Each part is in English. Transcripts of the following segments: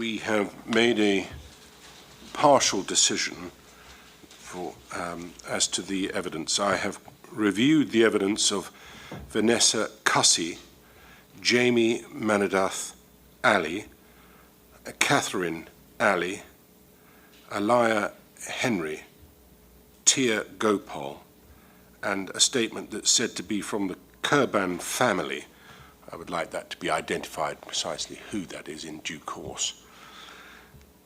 We have made a partial decision as to the evidence. I have reviewed the evidence of Vanessa Cussie, Jamie Manadath Ali, Catherine Ali, Alaya Henry, Tia Gopal, and a statement that's said to be from the Kurban family. I would like that to be identified precisely who that is in due course.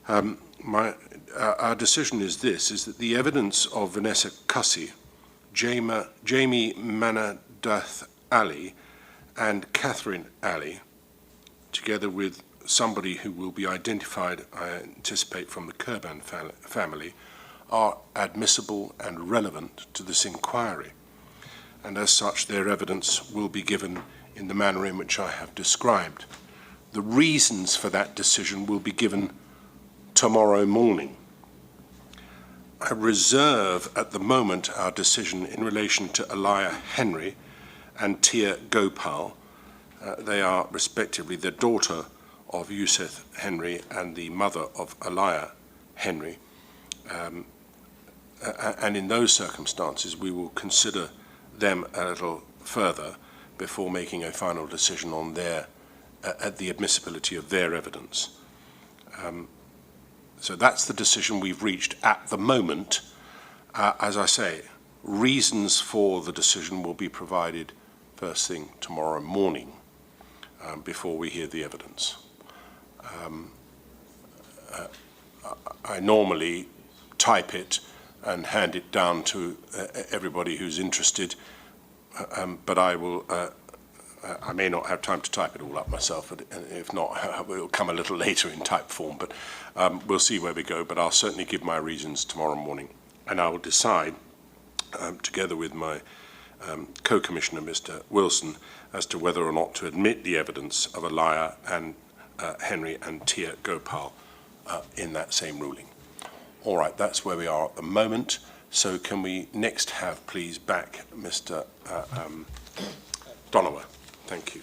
Our decision is that the evidence of Vanessa Cussie, Jamie Manadath Ali, and Catherine Ali, together with somebody who will be identified, I anticipate, from the Kurban family, are admissible and relevant to this inquiry. And as such, their evidence will be given in the manner in which I have described. The reasons for that decision will be given tomorrow morning. I reserve at the moment our decision in relation to Alaya Henry and Tia Gopal. They are respectively the daughter of Yusuf Henry and the mother of Alaya Henry. And in those circumstances, we will consider them a little further before making a final decision on the admissibility of their evidence. So that's the decision we've reached at the moment. As I say, reasons for the decision will be provided first thing tomorrow morning before we hear the evidence. I normally type it and hand it down to everybody who's interested, but I will. I may not have time to type it all up myself, but if not, it will come a little later in type form, but we'll see where we go. But I'll certainly give my reasons tomorrow morning, and I will decide, together with my co-commissioner, Mr. Wilson, as to whether or not to admit the evidence of Alaya and Henry and Tia Gopal in that same ruling. All right, that's where we are at the moment. So can we next have, please, back Mr. Donowa. Thank you.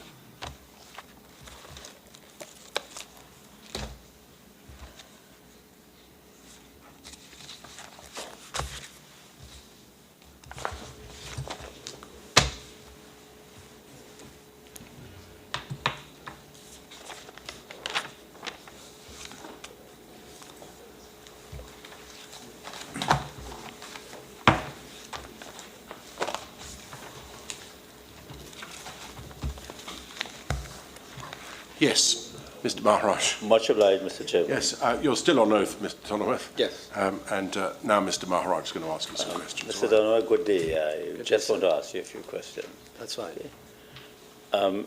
Yes, Mr. Maharaj. Much obliged, Mr. Chairman. Yes, you're still on oath, Mr. Donowa. Yes. And now Mr. Maharaj is going to ask you some questions. Mr. Donowa, good day. I just want to ask you a few questions. That's fine. Okay.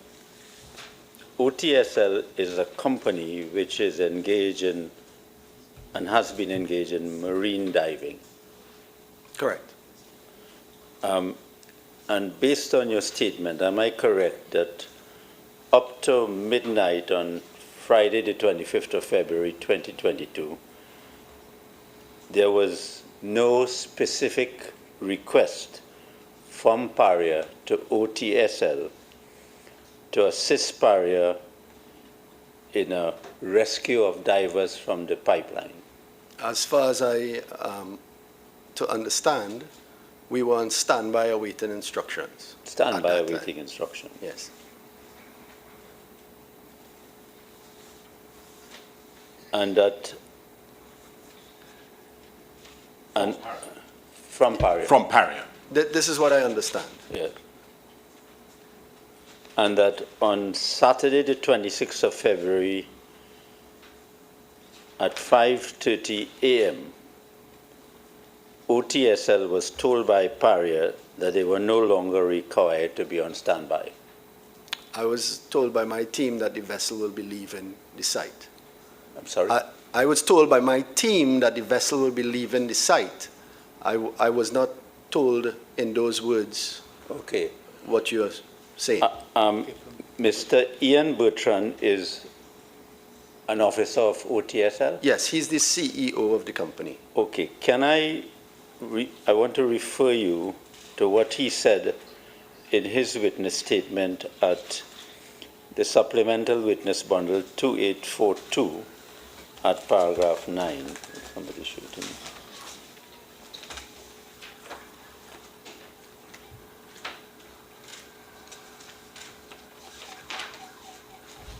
OTSL is a company which is engaged in and has been engaged in marine diving. Correct. And based on your statement, am I correct that up to midnight on Friday, the 25th of February, 2022, there was no specific request from Paria to OTSL to assist Paria in a rescue of divers from the pipeline? As far as I to understand, we were on standby awaiting instructions. Standby awaiting instruction. Yes. And that, and from Paria. From Paria. This is what I understand. Yes. And that on Saturday, the 26th of February, at 5:30 a.m., OTSL was told by Paria that they were no longer required to be on standby. I was told by my team that the vessel will be leaving the site. I'm sorry? I was told by my team that the vessel will be leaving the site. I was not told in those words Okay. what you're saying. Mr. Ian Bertrand is an officer of OTSL? Yes, he's the CEO of the company. Okay. Can I want to refer you to what he said in his witness statement at the Supplemental Witness Bundle 2842, at paragraph 9. Somebody show it to me.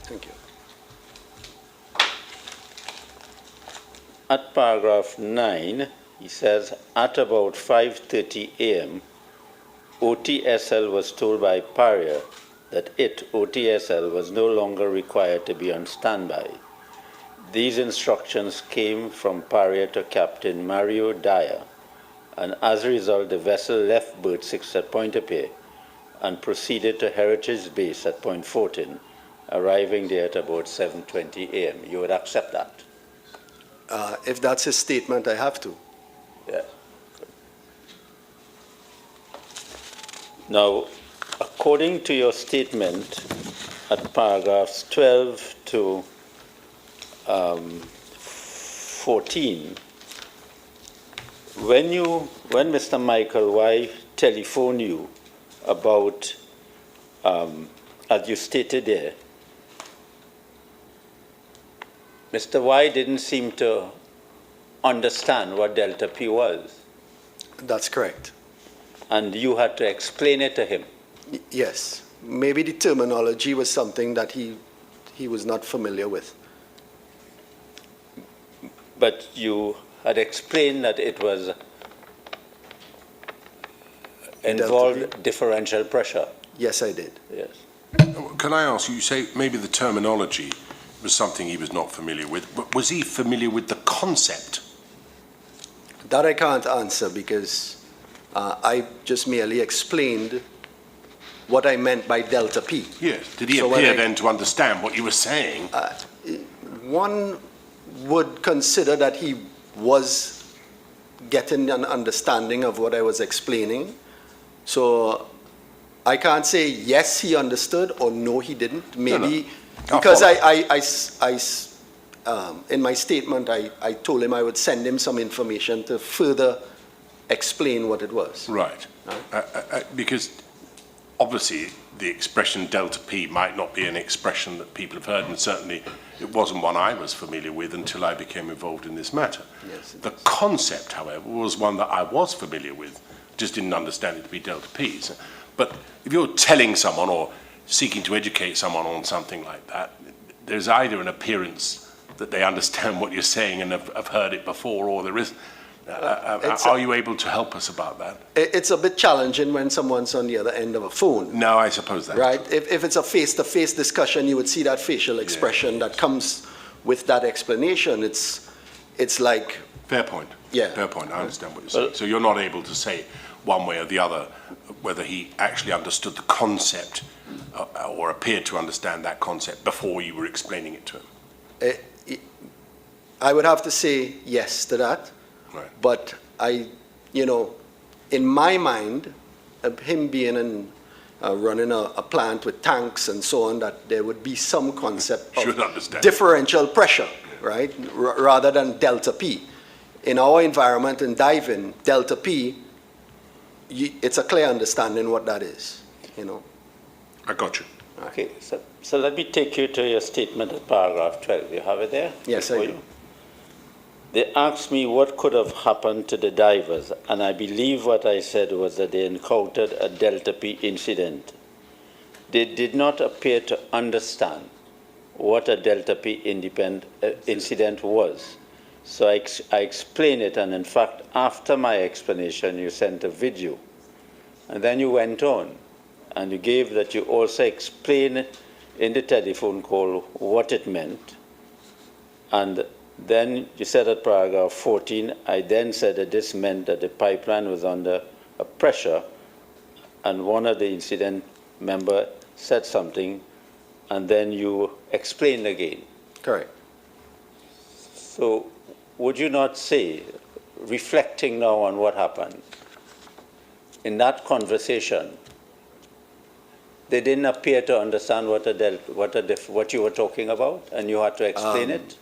Thank you. At paragraph 9, he says, at about 5:30 a.m., OTSL was told by Paria that it, OTSL, was no longer required to be on standby. These instructions came from Paria to Captain Mario Dyer, and as a result, the vessel left Berth 6 at Pointe-à-Pitre and proceeded to Heritage Base at Point Fortin, arriving there at about 7:20 a.m. You would accept that? If that's his statement, I have to. Yes. Now, according to your statement at paragraphs 12 to 14, when Mr. Michael Y telephoned you about, as you stated there, Mr. Y didn't seem to understand what delta P was, That's correct. and you had to explain it to him. Yes. Maybe the terminology was something that he was not familiar with. But you had explained that it was involved differential pressure. Yes, I did. Yes. Can I ask you say maybe the terminology was something he was not familiar with, but was he familiar with the concept? That I can't answer because I just merely explained what I meant by delta P. Yes. Did he So when appear then to understand what you were saying? One would consider that he was getting an understanding of what I was explaining. So I can't say yes, he understood, or no, he didn't. Maybe because in my statement, I told him I would send him some information to further explain what it was. Right. Because obviously the expression delta P might not be an expression that people have heard, and certainly it wasn't one I was familiar with until I became involved in this matter. Yes, the concept, however, was one that I was familiar with, just didn't understand it to be delta P's. But if you're telling someone or seeking to educate someone on something like that, there's either an appearance that they understand what you're saying and have heard it before, or there is. Are you able to help us about that? It's a bit challenging when someone's on the other end of a phone. No, I suppose that's right. If it's a face-to-face discussion, you would see that facial expression that comes with that explanation. It's like... Fair point. Yeah. Fair point. I understand what you're saying. So you're not able to say one way or the other whether he actually understood the concept or appeared to understand that concept before you were explaining it to him? I would have to say yes to that. Right. But in my mind, him being in running a plant with tanks and so on, that there would be some concept of differential pressure, right? Rather than delta P. In our environment in diving, delta P, it's a clear understanding what that is, I got you. Okay, so let me take you to your statement at paragraph 12. You have it there? Yes, I do. They asked me what could have happened to the divers, and I believe what I said was that they encountered a delta P incident. They did not appear to understand what a delta P incident was. So I explained it, and in fact, after my explanation, you sent a video. And then you went on, and you gave that you also explained in the telephone call what it meant. And then you said at paragraph 14, I then said that this meant that the pipeline was under a pressure, and one of the incident member said something, and then you explained again. Correct. So would you not say, reflecting now on what happened, in that conversation, they didn't appear to understand what you were talking about, and you had to explain it?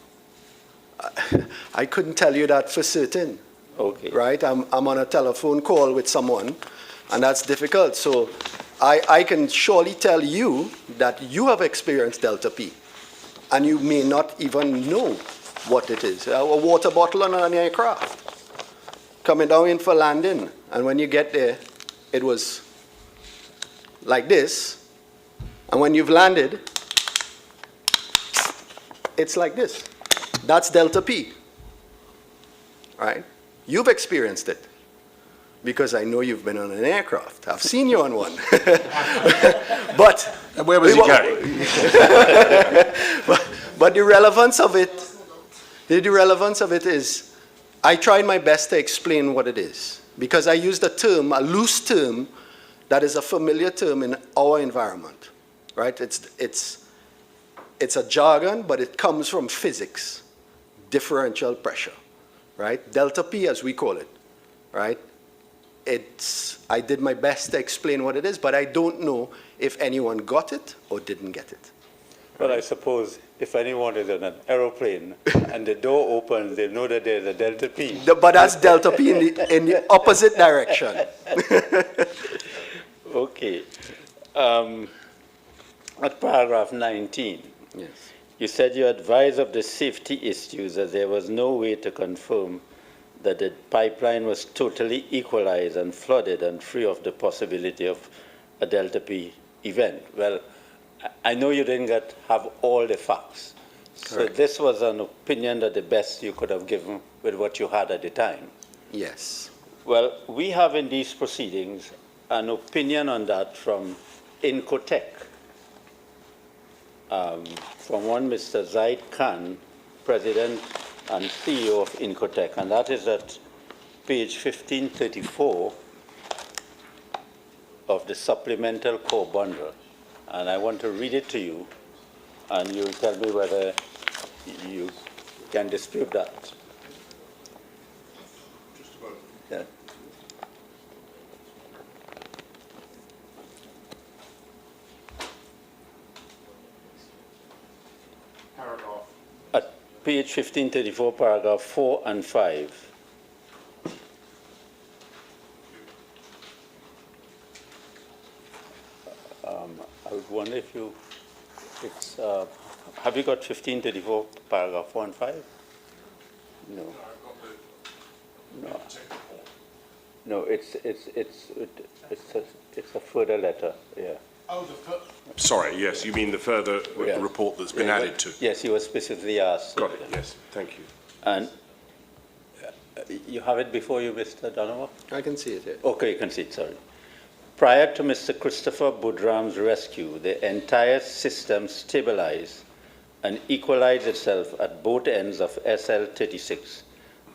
I couldn't tell you that for certain. Okay. Right? I'm on a telephone call with someone, and that's difficult. So I can surely tell you that you have experienced delta P, and you may not even know what it is. A water bottle on an aircraft coming down in for landing, and when you get there, it was like this, and when you've landed, it's like this. That's delta P, right? You've experienced it, because I know you've been on an aircraft. I've seen you on one. But and where was he going? But the relevance of it is, I tried my best to explain what it is, because I used a term, a loose term, that is a familiar term in our environment, right? It's a jargon, but it comes from physics, differential pressure, right? Delta P, as we call it, right? I did my best to explain what it is, but I don't know if anyone got it or didn't get it. Well, I suppose if anyone is on an aeroplane and the door opens, they know that there's a delta P. But that's delta P in the opposite direction. Okay. At paragraph 19, yes. You said you advised of the safety issues, that there was no way to confirm that the pipeline was totally equalized and flooded and free of the possibility of a delta P event. Well, I know you didn't have all the facts. Correct. So this was an opinion that the best you could have given with what you had at the time. Yes. Well, we have in these proceedings an opinion on that from Incotec, from one Mr. Zaid Khan, President and CEO of Incotec, and that is at page 1534 of the supplemental core bundle. And I want to read it to you, and you'll tell me whether you can dispute that. Just about. Yeah. Paragraph. At page 1534, paragraph 4 and 5. I would wonder if you, have you got 1534, paragraph 4 and 5? No. No. No, it's a further letter, yeah. Oh, sorry, yes, you mean the further Yeah. report that's been added to. Yes, you were specifically asked. Got it, yes, thank you. And you have it before you, Mr. Donovan? I can see it here. Okay, you can see it, sorry. Prior to Mr. Christopher Boudram's rescue, the entire system stabilized and equalized itself at both ends of SL36,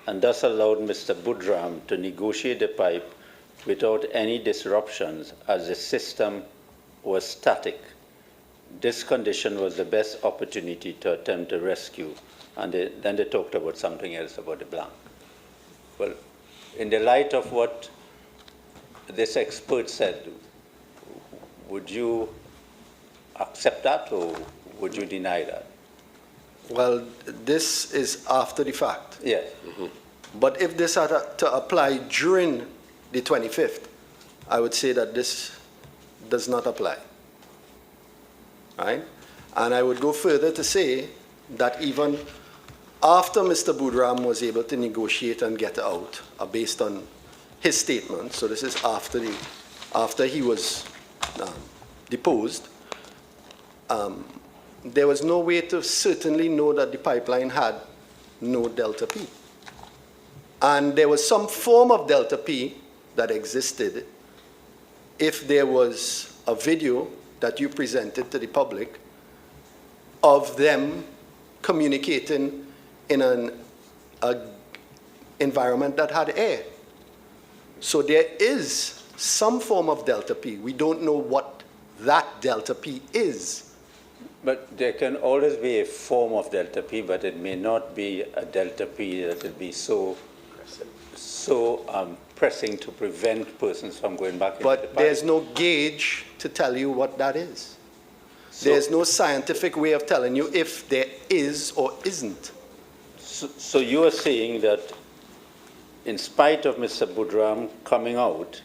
and thus allowed Mr. Boudram to negotiate the pipe without any disruptions, as the system was static. This condition was the best opportunity to attempt a rescue, and then they talked about something else about the blank. Well, in the light of what this expert said, would you accept that or would you deny that? Well, this is after the fact. Yes. But if this had to apply during the 25th, I would say that this does not apply, right? And I would go further to say that even after Mr. Boudram was able to negotiate and get out, based on his statement, so this is after he was deposed, there was no way to certainly know that the pipeline had no delta P. And there was some form of delta P that existed if there was a video that you presented to the public of them communicating in an environment that had air. So there is some form of delta P. We don't know what that delta P is. But there can always be a form of delta P, but it may not be a delta P that will be so pressing to prevent persons from going back into the pipe. But there's no gauge to tell you what that is. So, there's no scientific way of telling you if there is or isn't. So you are saying that in spite of Mr. Boudram coming out,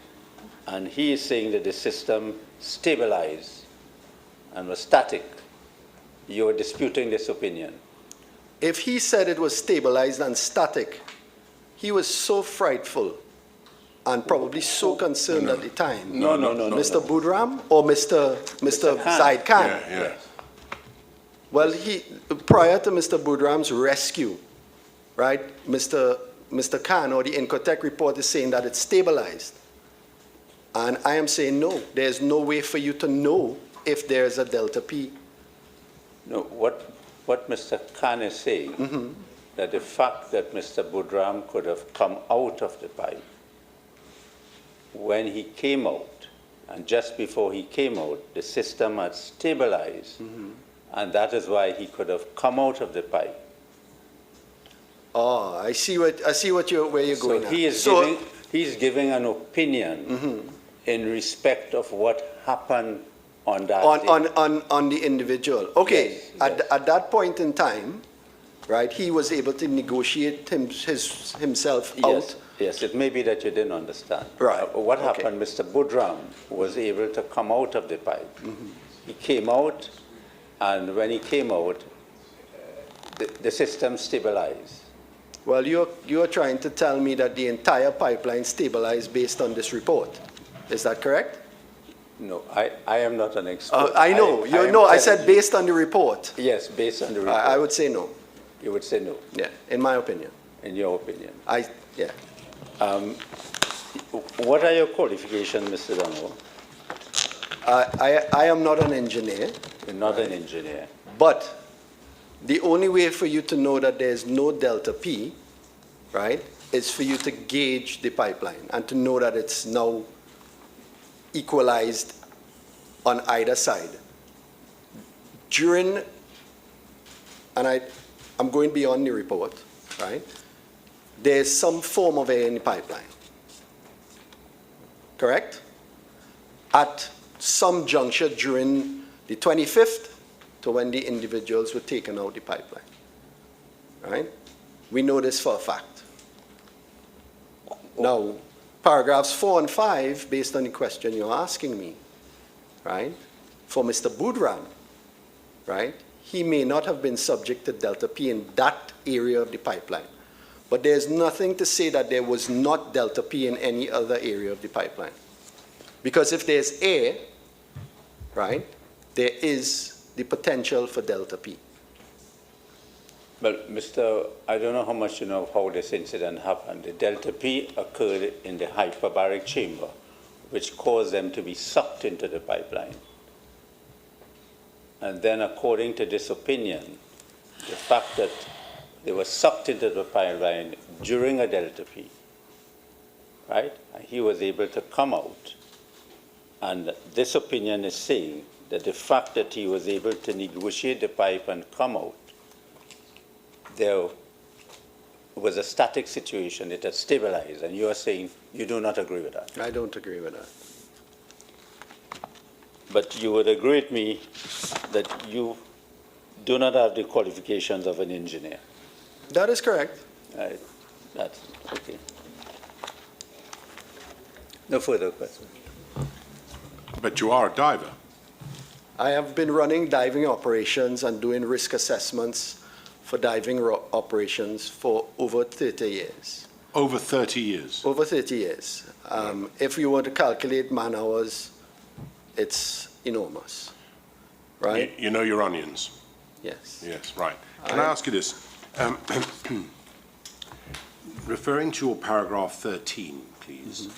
and he is saying that the system stabilized and was static, you are disputing this opinion? if he said it was stabilized and static, he was so frightful and probably so concerned at the time. No. Mr. Budram or Mr. Zaid Khan? Yeah. Well, prior to Mr. Budram's rescue, right, Mr. Khan or the Incotech report is saying that it's stabilized. And I am saying no, there's no way for you to know if there's a delta P. No, what Mr. Khan is saying, that the fact that Mr. Budram could have come out of the pipe, when he came out, and just before he came out, the system had stabilized, and that is why he could have come out of the pipe. Oh, I see where you're going. So he's giving an opinion in respect of what happened on that day. On the individual. Okay, Yes. At that point in time, right, he was able to negotiate himself out. Yes, it may be that you didn't understand. Right. What Okay. happened, Mr. Budram was able to come out of the pipe. He came out, and when he came out, the system stabilized. Well, you're trying to tell me that the entire pipeline stabilized based on this report. Is that correct? No, I am not an expert. I know. I said based on the report. Yes, based on the report. I would say no. You would say no, Yeah, in my opinion. in your opinion. Yeah. What are your qualifications, Mr. Donovan? I am not an engineer, You're not an engineer. but the only way for you to know that there's no delta P, right, is for you to gauge the pipeline and to know that it's now equalized on either side. I'm going beyond the report, right? There's some form of air in the pipeline, correct? At some juncture during the 25th to when the individuals were taken out the pipeline, right? We know this for a fact. Now, paragraphs 4 and 5, based on the question you're asking me, right? For Mr. Budram, right? He may not have been subject to delta P in that area of the pipeline. But there's nothing to say that there was not delta P in any other area of the pipeline. Because if there's air, right, there is the potential for delta P. Well, I don't know how much you know of how this incident happened. The delta P occurred in the hyperbaric chamber, which caused them to be sucked into the pipeline. And then according to this opinion, the fact that they were sucked into the pipeline during a delta P, right? And he was able to come out. And this opinion is saying that the fact that he was able to negotiate the pipe and come out, there was a static situation, it had stabilized, and you are saying you do not agree with that. I don't agree with that. But you would agree with me that you do not have the qualifications of an engineer. That is correct. Right? That's okay. No further questions. But you are a diver. I have been running diving operations and doing risk assessments for diving operations for over 30 years. Over 30 years. Over 30 years. If you were to calculate man hours, it's enormous, right? You know your onions. Yes. Yes, right. Can I ask you this? Referring to your paragraph 13, please.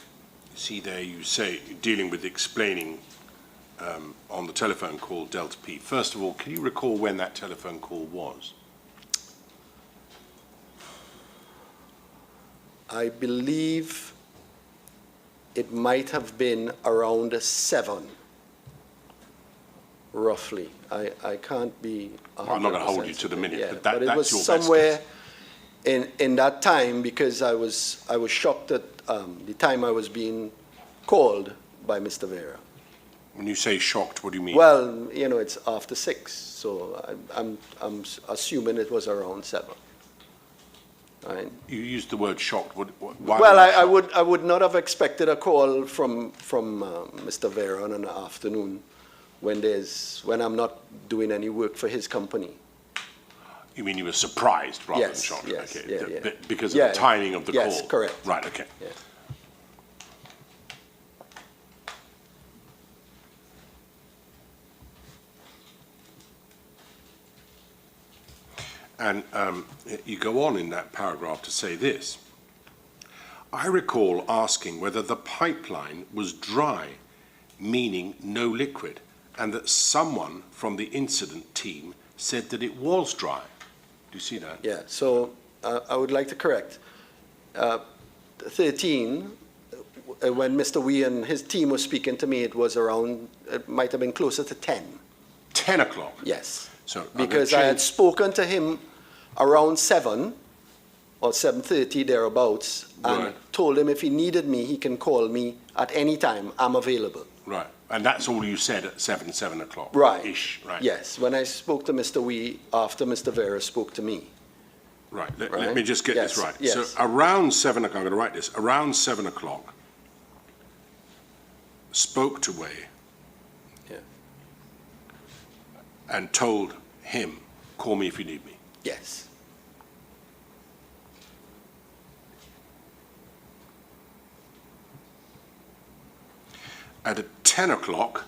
See there, you say, dealing with explaining on the telephone call delta P. First of all, can you recall when that telephone call was? I believe it might have been around 7, roughly. I can't be 100% I'm not going to hold you to the minute, yeah, but but it that's was your best somewhere guess. in that time, because I was shocked at the time I was being called by Mr. Vera. When you say shocked, what do you mean? Well, you know, it's after 6, so I'm assuming it was around 7. Right. You used the word shocked. Why Well, were you shocked? I would not have expected a call from Mr. Vera on an afternoon when I'm not doing any work for his company. You mean you were surprised rather Yes, than shocked? yes, Okay. yeah, yeah. Because of Yeah, the timing of the call? Yes, correct. Right, okay. Yeah. And you go on in that paragraph to say this. I recall asking whether the pipeline was dry, meaning no liquid, and that someone from the incident team said that it was dry. Do you see that? Yeah, so I would like to correct. 13, when Mr. Wee and his team was speaking to me, it was around, it might have been closer to 10. 10 o'clock? Yes. So because I had spoken to him around 7 or 7:30 thereabouts, and Right. told him if he needed me, he can call me at any time. I'm available. Right, and that's all you said at 7 o'clock? Right. Ish, right? Yes, when I spoke to Mr. Wee after Mr. Vera spoke to me. Right, let Right? me just get this Yes, right. yes. So around 7 o'clock, I'm going to write this, around 7 o'clock, spoke to Way Yeah. and told him, call me if you need me. Yes. At 10 o'clock,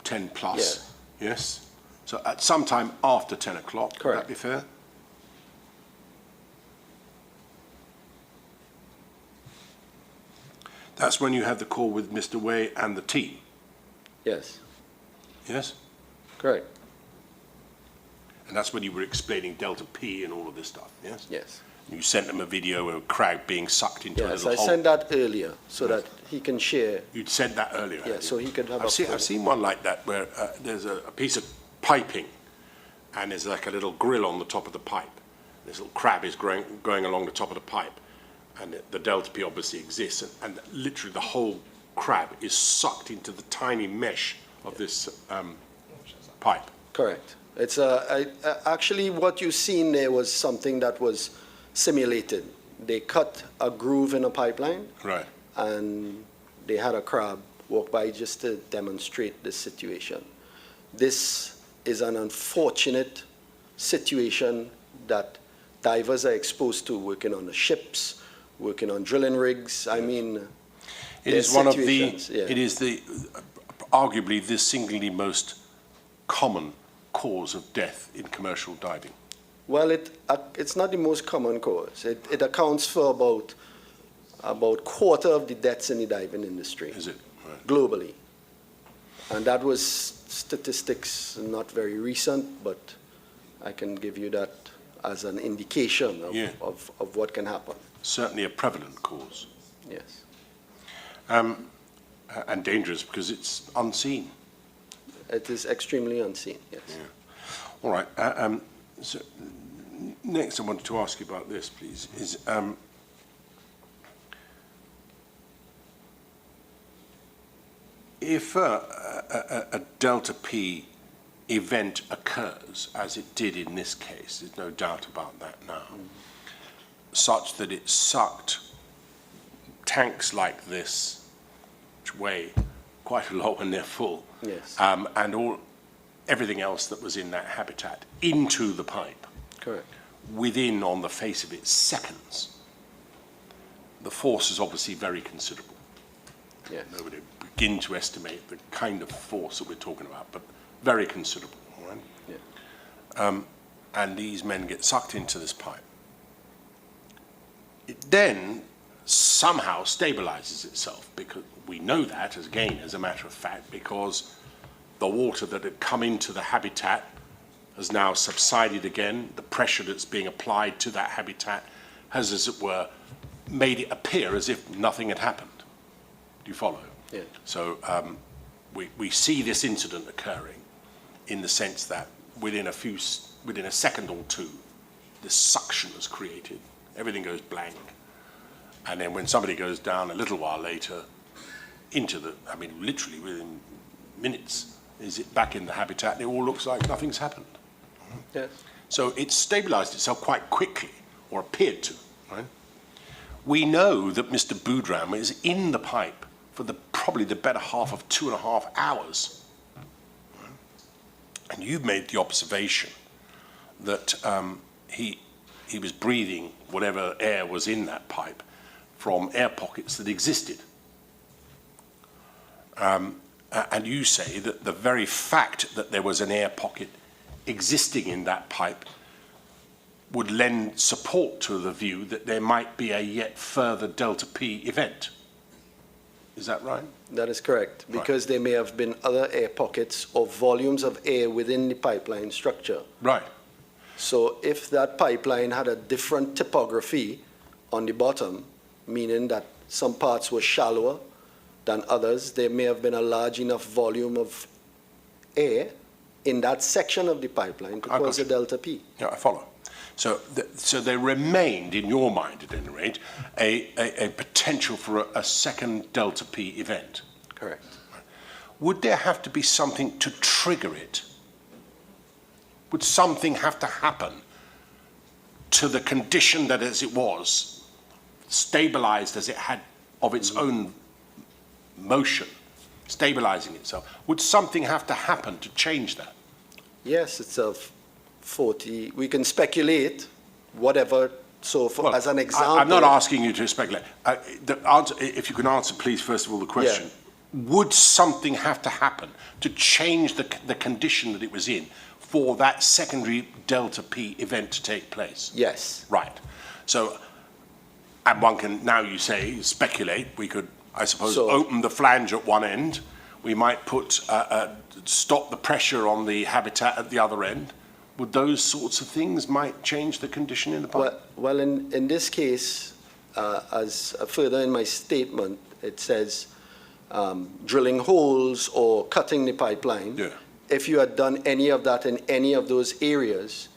10 plus, yes? So at some time after 10 o'clock, would that be fair? That's when you had the call with Mr. Way and the team, Yes. yes? Correct. And that's when you were explaining Delta P and all of this stuff, yes? Yes. You sent them a video of a crab being sucked into a Yes, little I hole. sent that earlier so that he can share. You'd sent that earlier. Yeah, so he could have I've seen one like that where there's a piece of piping and there's like a little grill on the top of the pipe. This little crab is going along the top of the pipe, and the Delta P obviously exists, and literally the whole crab is sucked into the tiny mesh of this pipe. Correct. It's actually what you seen there was something that was simulated. They cut a groove in a pipeline, Right. and they had a crab walk by just to demonstrate this situation. This is an unfortunate situation that divers are exposed to working on the ships, working on drilling rigs. I mean, It is one of the, situations, yeah. it is the, arguably the singularly most common cause of death in commercial diving. Well, it's not the most common cause. It accounts for about quarter of the deaths in the diving industry. Is it? Right. Globally. And that was statistics not very recent, but I can give you that as an indication of what can happen. Certainly a prevalent cause. Yes. And dangerous because it's unseen. It is extremely unseen, yes. Yeah. All right. So next I wanted to ask you about this, please, is if a Delta P event occurs, as it did in this case, there's no doubt about that now, such that it sucked tanks like this, which weigh quite a lot when they're full, Yes. and everything else that was in that habitat into the pipe, Correct. within, on the face of it, seconds. The force is obviously very considerable. Yes. Nobody begin to estimate the kind of force that we're talking about, but very considerable, all right? Yeah. And these men get sucked into this pipe. It then somehow stabilizes itself, because we know that, as a matter of fact, because the water that had come into the habitat has now subsided again. The pressure that's being applied to that habitat has, as it were, made it appear as if nothing had happened. Do you follow? Yeah. So we see this incident occurring in the sense that within a second or two, this suction is created. Everything goes blank. And then when somebody goes down a little while later into literally within minutes, is it back in the habitat, and it all looks like nothing's happened. Yes. So it stabilized itself quite quickly, or appeared to, right? We know that Mr. Boudram is in the pipe for probably the better half of 2.5 hours. Right? And you've made the observation that he was breathing whatever air was in that pipe from air pockets that existed. And you say that the very fact that there was an air pocket existing in that pipe would lend support to the view that there might be a yet further delta P event. Is that right? That is correct, because there may have been other air pockets or volumes of air within the pipeline structure. Right. So if that pipeline had a different topography on the bottom, meaning that some parts were shallower than others, there may have been a large enough volume of air in that section of the pipeline to cause a delta P. Yeah, I follow. So there remained, in your mind at any rate, a potential for a second delta P event. Correct. Would there have to be something to trigger it? Would something have to happen to the condition that as it was, stabilized as it had of its own motion, stabilizing itself? Would something have to happen to change that? Yes, it's a 40, we can speculate, whatever, so for, as an example. I'm not asking you to speculate. If you can answer, please, first of all, the question. Yeah. Would something have to happen to change the condition that it was in for that secondary delta P event to take place? Yes. Right. So, and one can, now you say, speculate, we could, I suppose, open the flange at one end, we might put, stop the pressure on the habitat at the other end. Would those sorts of things might change the condition in the pipe? Well, in this case, as further in my statement, it says drilling holes or cutting the pipeline. Yeah. If you had done any of that in any of those areas,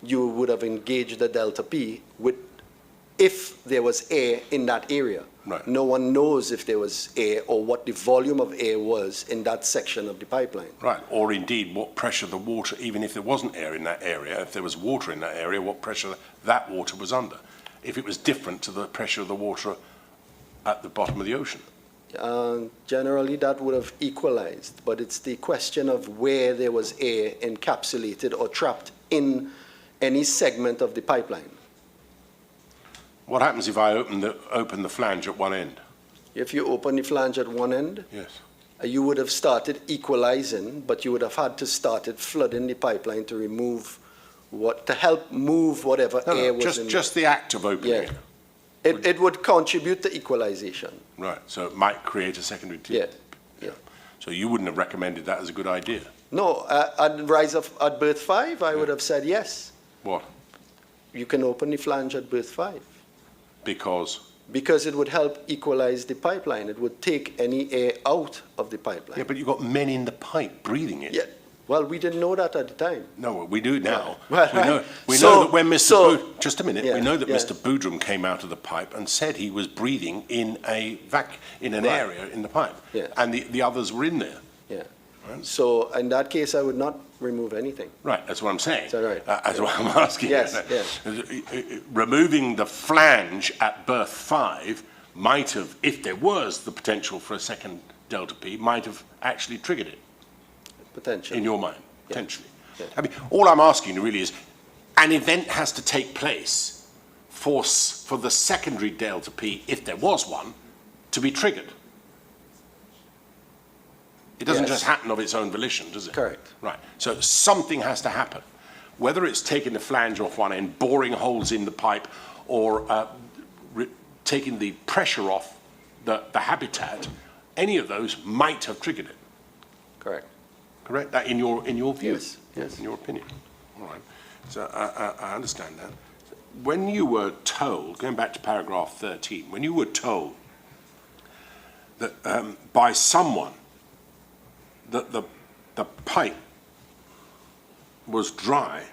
you would have engaged the delta P if there was air in that area. Right. No one knows if there was air or what the volume of air was in that section of the pipeline. Right, or indeed what pressure the water, even if there wasn't air in that area, if there was water in that area, what pressure that water was under, if it was different to the pressure of the water at the bottom of the ocean. Generally that would have equalized, but it's the question of where there was air encapsulated or trapped in any segment of the pipeline. What happens if I open the flange at one end? If you open the flange at one end, yes, you would have started equalizing, but you would have had to start flooding the pipeline to remove to help move whatever air was in. Just the act of opening it. It would contribute to equalization. Right, so it might create a secondary T. Yeah. So you wouldn't have recommended that as a good idea? No, at berth 5, I would have said yes. What? You can open the flange at berth 5. Because? Because it would help equalize the pipeline. It would take any air out of the pipeline. Yeah, but you've got men in the pipe breathing it. Yeah. Well, we didn't know that at the time. No, we do now. Well, we know that when Mr. just a minute. Yeah, we know that Mr. Boodram came out of the pipe and said he was breathing in an area in the pipe, and the others were in there. Yeah. Right. So in that case, I would not remove anything. Right. That's what I'm saying. Is that right? That's what I'm asking. Yes. Removing the flange at berth 5 might have, if there was the potential for a second delta P, might have actually triggered it. Potentially. In your mind, potentially. Yeah. I mean, all I'm asking you really is, an event has to take place for the secondary delta P, if there was one, to be triggered. It doesn't just happen of its own volition, does it? Correct. Right. So something has to happen. Whether it's taking the flange off one end, boring holes in the pipe, or taking the pressure off the habitat, any of those might have triggered it. Correct. Correct? That in your view? Yes. In your opinion. All right. So I understand that. When you were told, going back to paragraph 13, when you were told that by someone that the pipe was dry,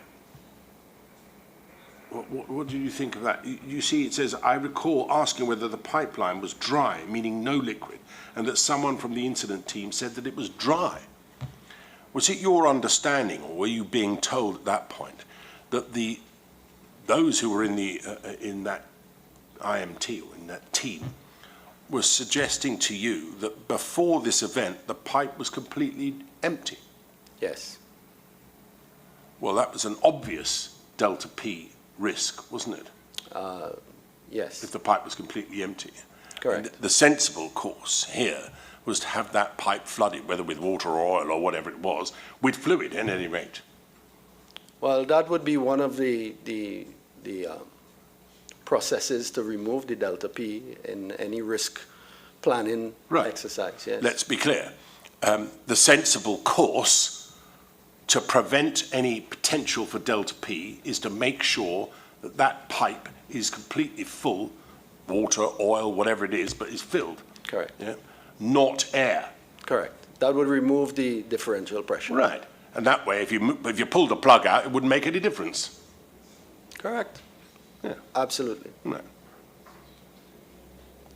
what did you think of that? You see, it says, I recall asking whether the pipeline was dry, meaning no liquid, and that someone from the incident team said that it was dry. Was it your understanding, or were you being told at that point, that those who were in that IMT, or in that team, were suggesting to you that before this event, the pipe was completely empty? Yes. Well, that was an obvious delta P risk, wasn't it? Yes. If the pipe was completely empty. Correct. And the sensible course here was to have that pipe flooded, whether with water or oil or whatever it was, with fluid at any rate. Well, that would be one of the processes to remove the delta P in any risk planning exercise. Yes. Let's be clear. The sensible course to prevent any potential for delta P is to make sure that that pipe is completely full, water, oil, whatever it is, but is filled. Correct. Yeah? Not air. Correct. That would remove the differential pressure. Right. And that way, if you pulled the plug out, it wouldn't make any difference. Correct. Yeah. Absolutely. Right.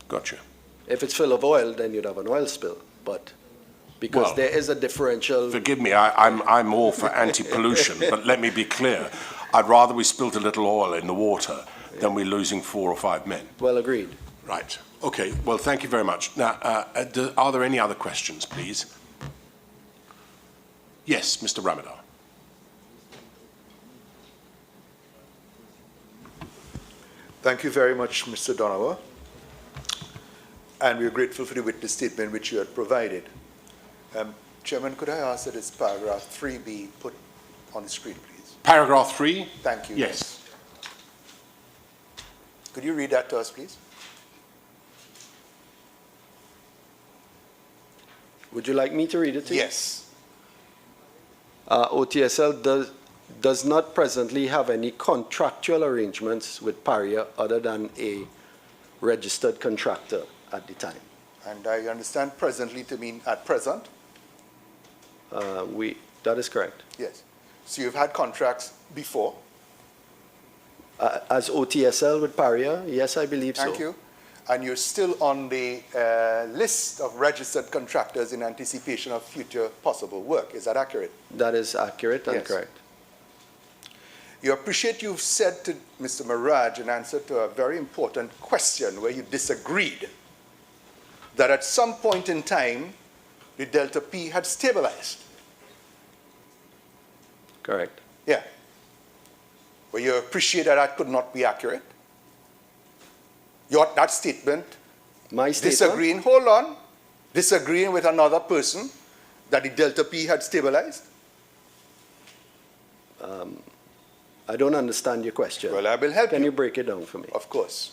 Gotcha. If it's full of oil, then you'd have an oil spill. But because there is a differential. Forgive me, I'm all for anti-pollution, but let me be clear. I'd rather we spilled a little oil in the water than we're losing 4 or 5 men. Well, agreed. Right. Okay. Well, thank you very much. Now, are there any other questions, please? Yes, Mr. Ramadar. Thank you very much, Mr. Donovan. And we're grateful for the witness statement which you had provided. Chairman, could I ask that this paragraph 3 be put on the screen, please? Paragraph 3? Thank you. Yes. Could you read that to us, please? Would you like me to read it to you? Yes. OTSL does not presently have any contractual arrangements with Paria other than a registered contractor at the time. And I understand presently to mean at present? That is correct. Yes. So you've had contracts before? As OTSL with Paria, yes, I believe so. Thank you. And you're still on the list of registered contractors in anticipation of future possible work. Is that accurate? That is accurate and Yes. correct. You appreciate you've said to Mr. Maraj in answer to a very important question where you disagreed that at some point in time the delta P had stabilized. Correct. Yeah. Well, you appreciate that that could not be accurate. That statement, My statement? disagreeing, hold on, disagreeing with another person that the delta P had stabilized? I don't understand your question. Well, I will help Can you. you break it down for me? Of course.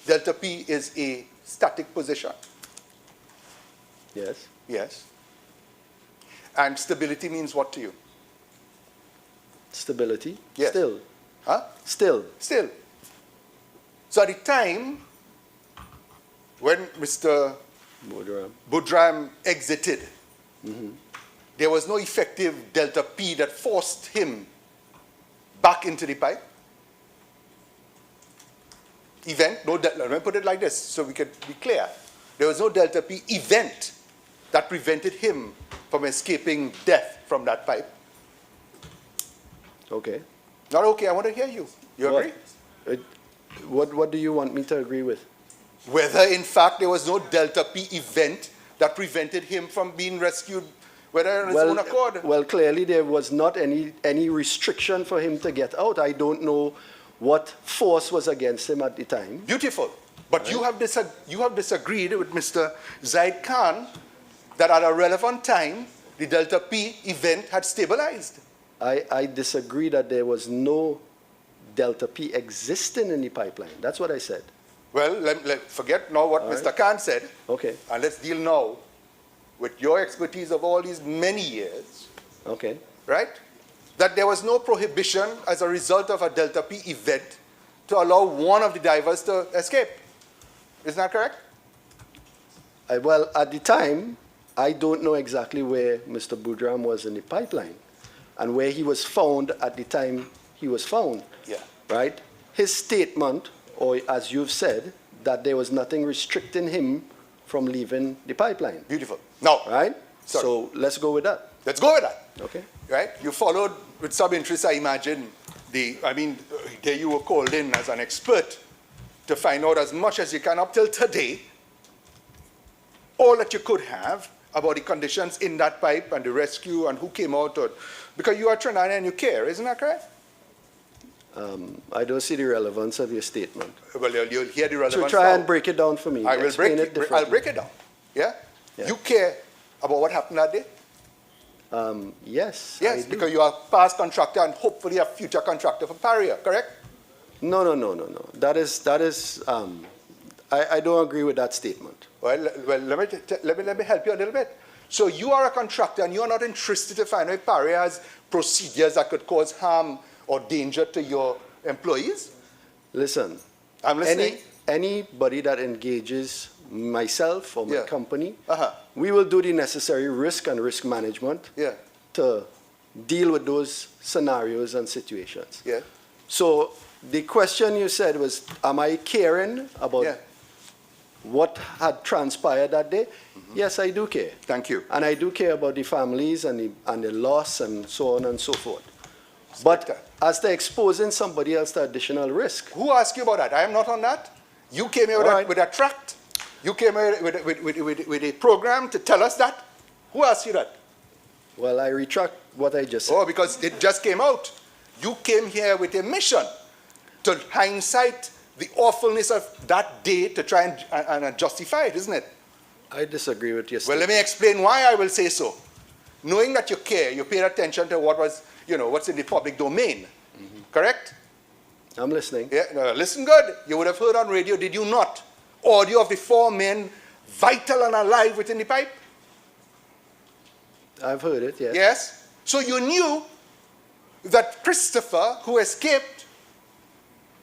Delta P is a static position. Yes. Yes. And stability means what to you? Stability? Yes. Still. Huh? Still. Still. So at the time when Mr. Budram exited, there was no effective delta P that forced him back into the pipe. Let me put it like this so we can be clear. There was no delta P event that prevented him from escaping death from that pipe. Okay. Not okay, I want to hear you. You agree? What do you want me to agree with? Whether in fact there was no delta P event that prevented him from being rescued, whether on his own accord. Well, clearly there was not any restriction for him to get out. I don't know what force was against him at the time. Beautiful. But right. you have disagreed with Mr. Zaid Khan that at a relevant time, the delta P event had stabilized. I disagree that there was no delta P existing in the pipeline. That's what I said. Well, let forget now what Mr. Khan said. Okay. And let's deal now with your expertise of all these many years. Okay. Right? That there was no prohibition as a result of a delta P event to allow one of the divers to escape. Isn't that correct? Well, at the time, I don't know exactly where Mr. Budram was in the pipeline and where he was found at the time he was found. Yeah. Right? His statement, or as you've said, that there was nothing restricting him from leaving the pipeline. Beautiful. Now, right? Sorry. So let's go with that. Let's go with that. Okay. Right? You followed with some interest, I imagine. There you were called in as an expert to find out as much as you can up till today, all that you could have about the conditions in that pipe and the rescue and who came out? Because you are Trinidad and you care, isn't that correct? I don't see the relevance of your statement. Well, you'll hear the relevance. So try now. and break it down for me. I'll break it down. Yeah? Yeah. You care about what happened that day? Yes. Yes, because you are past contractor and hopefully a future contractor for Paria, correct? No. That is. I don't agree with that statement. Well, let me help you a little bit. So you are a contractor and you are not interested to find out if Paria has procedures that could cause harm or danger to your employees? Listen. I'm listening. Anybody that engages myself or my Yeah. company, Uh-huh. we will do the necessary risk and risk management Yeah. to deal with those scenarios and situations. Yeah. So the question you said was, am I caring about Yeah. what had transpired that day? Yes, I do care. Thank you. And I do care about the families and the loss and so on and so forth. But as to exposing somebody else to additional risk. Who asked you about that? I am not on that. You came here with a tract. You came here with a program to tell us that. Who asked you that? Well, I retract what I just said. Oh, because it just came out. You came here with a mission to hindsight the awfulness of that day to try and justify it, isn't it? I disagree with your Well, statement. let me explain why I will say so. Knowing that you care, you paid attention to what was, what's in the public domain. Correct? I'm listening. Yeah, no, listen good. You would have heard on radio, did you not? Audio of the 4 men vital and alive within the pipe. I've heard it, yes. Yes? So you knew that Christopher, who escaped,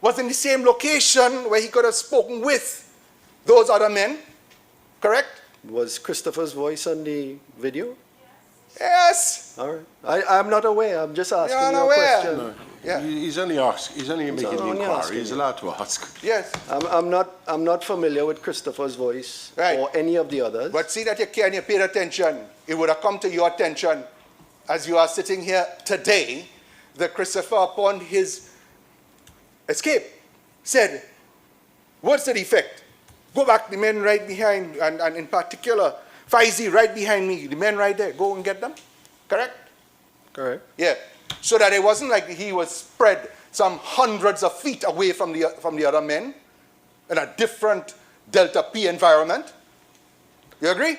was in the same location where he could have spoken with those other men. Correct? Was Christopher's voice on the video? Yes. All right. I'm not aware. I'm just asking You're you a unaware. question. No, Yeah. he's only making the only inquiry. asking He's you. allowed to ask. Yes. I'm not familiar with Christopher's voice Right. or any of the others. But see that you care and you paid attention. It would have come to your attention as you are sitting here today that Christopher, upon his escape, said, what's the effect? Go back, the men right behind, and in particular, Faizi right behind me, the men right there, go and get them. Correct? Correct. Yeah. So that it wasn't like he was spread some hundreds of feet away from the other men in a different Delta P environment. You agree?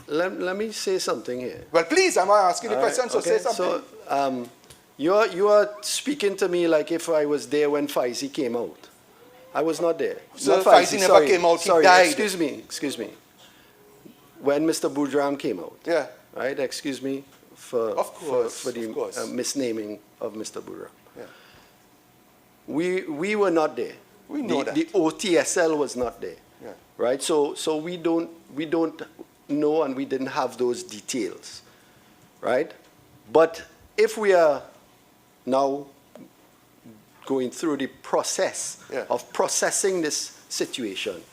Let me say something here. Well, please, I'm asking the All question, right, so okay. say something. So, you are speaking to me like if I was there when Faizi came out. I was not there. So Not Faizi never came out, he sorry, died. Excuse me. When Mr. Boudram came out. Yeah. Right? Excuse me for the of course. misnaming of Mr. Boudram. Yeah. We were not there. We know the, that. The OTSL was not there. Yeah. Right? So we don't know and we didn't have those details. Right? But if we are now going through the process Yeah. of processing this situation,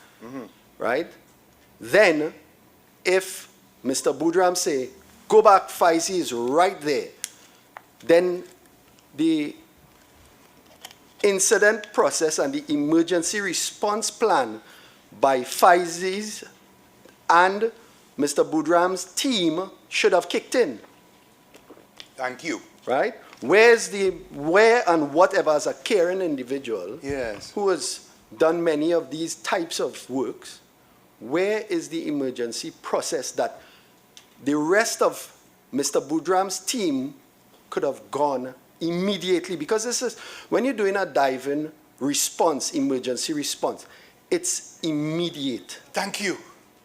right? Then, if Mr. Boudram say, go back, Faizi is right there, then the incident process and the emergency response plan by Faizi's and Mr. Boudram's team should have kicked in. Thank you. Right? Where and whatever as a caring individual Yes. who has done many of these types of works, where is the emergency process that the rest of Mr. Boudram's team could have gone immediately? Because this is, when you're doing a diving response, emergency response, it's immediate. Thank you.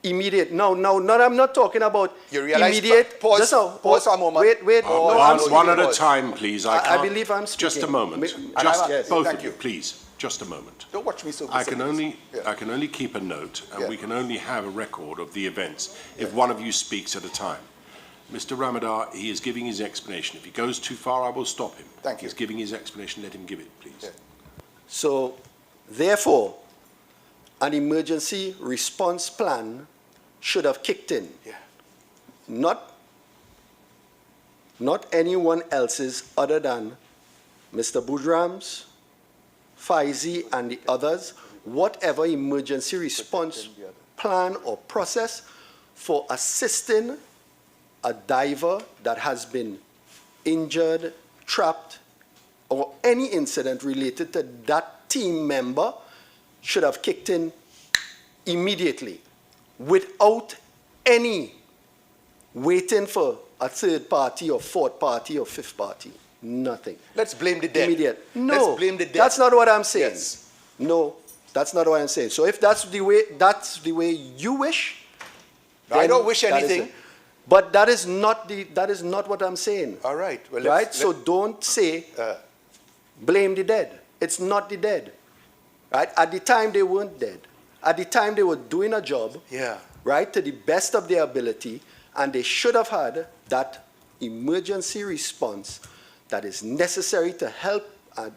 Immediate. No, I'm not talking about You realize, immediate. pause, Just now, pause for a moment. Wait. Oh, no, I'm One at a pause. time, please. I can't- believe I'm Just a speaking. moment. And Just yes, both thank of you, you. please. Just a moment. Don't watch me so I can facetious. only keep a note, and Yeah. we can only have a record of the events if one of you speaks at a time. Mr. Ramadar, he is giving his explanation. If he goes too far, I will stop him. Thank you. He's giving his explanation. Let him give it, please. Yeah. So, therefore, an emergency response plan should have kicked in. Yeah. Not anyone else's other than Mr. Boudram's, Faizi, and the others. Whatever emergency response plan or process for assisting a diver that has been injured, trapped, or any incident related to that team member should have kicked in immediately without any waiting for a third party or fourth party or fifth party. Nothing. Let's blame the dead. Immediate. No, Let's blame the dead. that's not what I'm saying. Yes. No, that's not what I'm saying. So if that's the way you wish, I then don't wish that is anything. it. But that is not what I'm saying. All right. Well, Right? So don't say blame the dead. It's not the dead. Right? At the time they weren't dead. At the time they were doing a job, yeah. right, to the best of their ability, and they should have had that emergency response that is necessary to help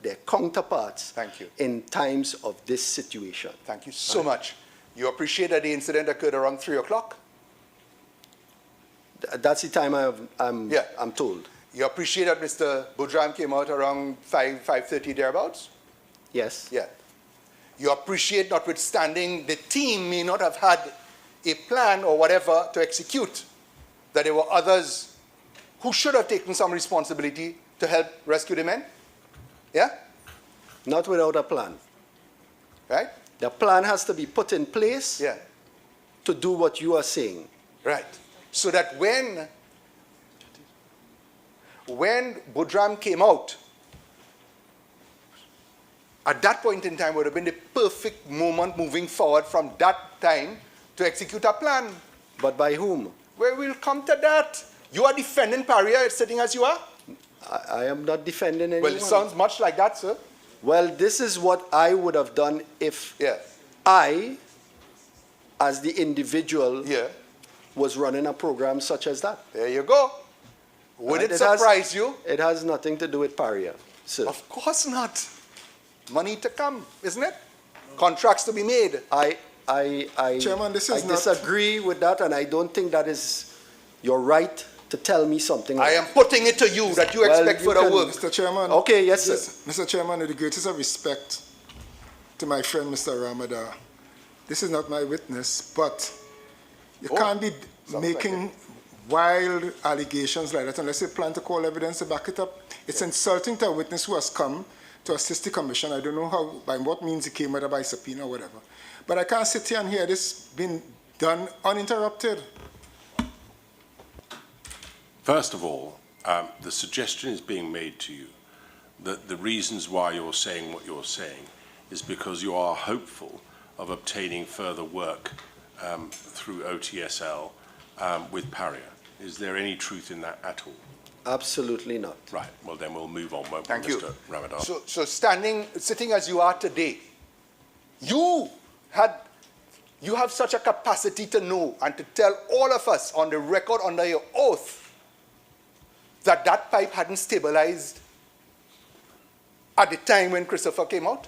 their counterparts Thank you. in times of this situation. Thank you so much. You appreciate that the incident occurred around 3 o'clock? That's the time I'm told. You appreciate that Mr. Budram came out around 5:30 thereabouts? Yes. Yeah. You appreciate, notwithstanding the team may not have had a plan or whatever to execute, that there were others who should have taken some responsibility to help rescue the men? Yeah? Not without a plan. Right? The plan has to be put in place Yeah. to do what you are saying. Right. So that when Budram came out, at that point in time would have been the perfect moment moving forward from that time to execute a plan. But by whom? Well, we'll come to that. You are defending Paria sitting as you are? I am not defending anyone. Well, it sounds much like that, sir. Well, this is what I would have done if Yeah. I, as the individual, Yeah. was running a program such as that. There you go. Would Right? it surprise you? It has nothing to do with Paria, sir. Of course not. Money to come, isn't it? Contracts to be made. I Chairman, this is not- disagree with that, and I don't think that is your right to tell me something like I am putting it to you that you Well, expect you further can- work. Mr. Chairman. Okay, yes, sir. Mr. Chairman, with the greatest of respect to my friend, Mr. Ramadar, this is not my witness, but you can't be making wild allegations like that unless you plan to call evidence to back it up. It's insulting to a witness who has come to assist the commission. I don't know how, by what means he came, whether by subpoena or whatever. But I can't sit here and hear this being done uninterrupted. First of all, the suggestion is being made to you that the reasons why you're saying what you're saying is because you are hopeful of obtaining further work through OTSL with Paria. Is there any truth in that at all? Absolutely not. Right. Well, then we'll move on, won't Thank we, you. Mr. Ramadan? So sitting as you are today, you have such a capacity to know and to tell all of us on the record under your oath that that pipe hadn't stabilized at the time when Christopher came out?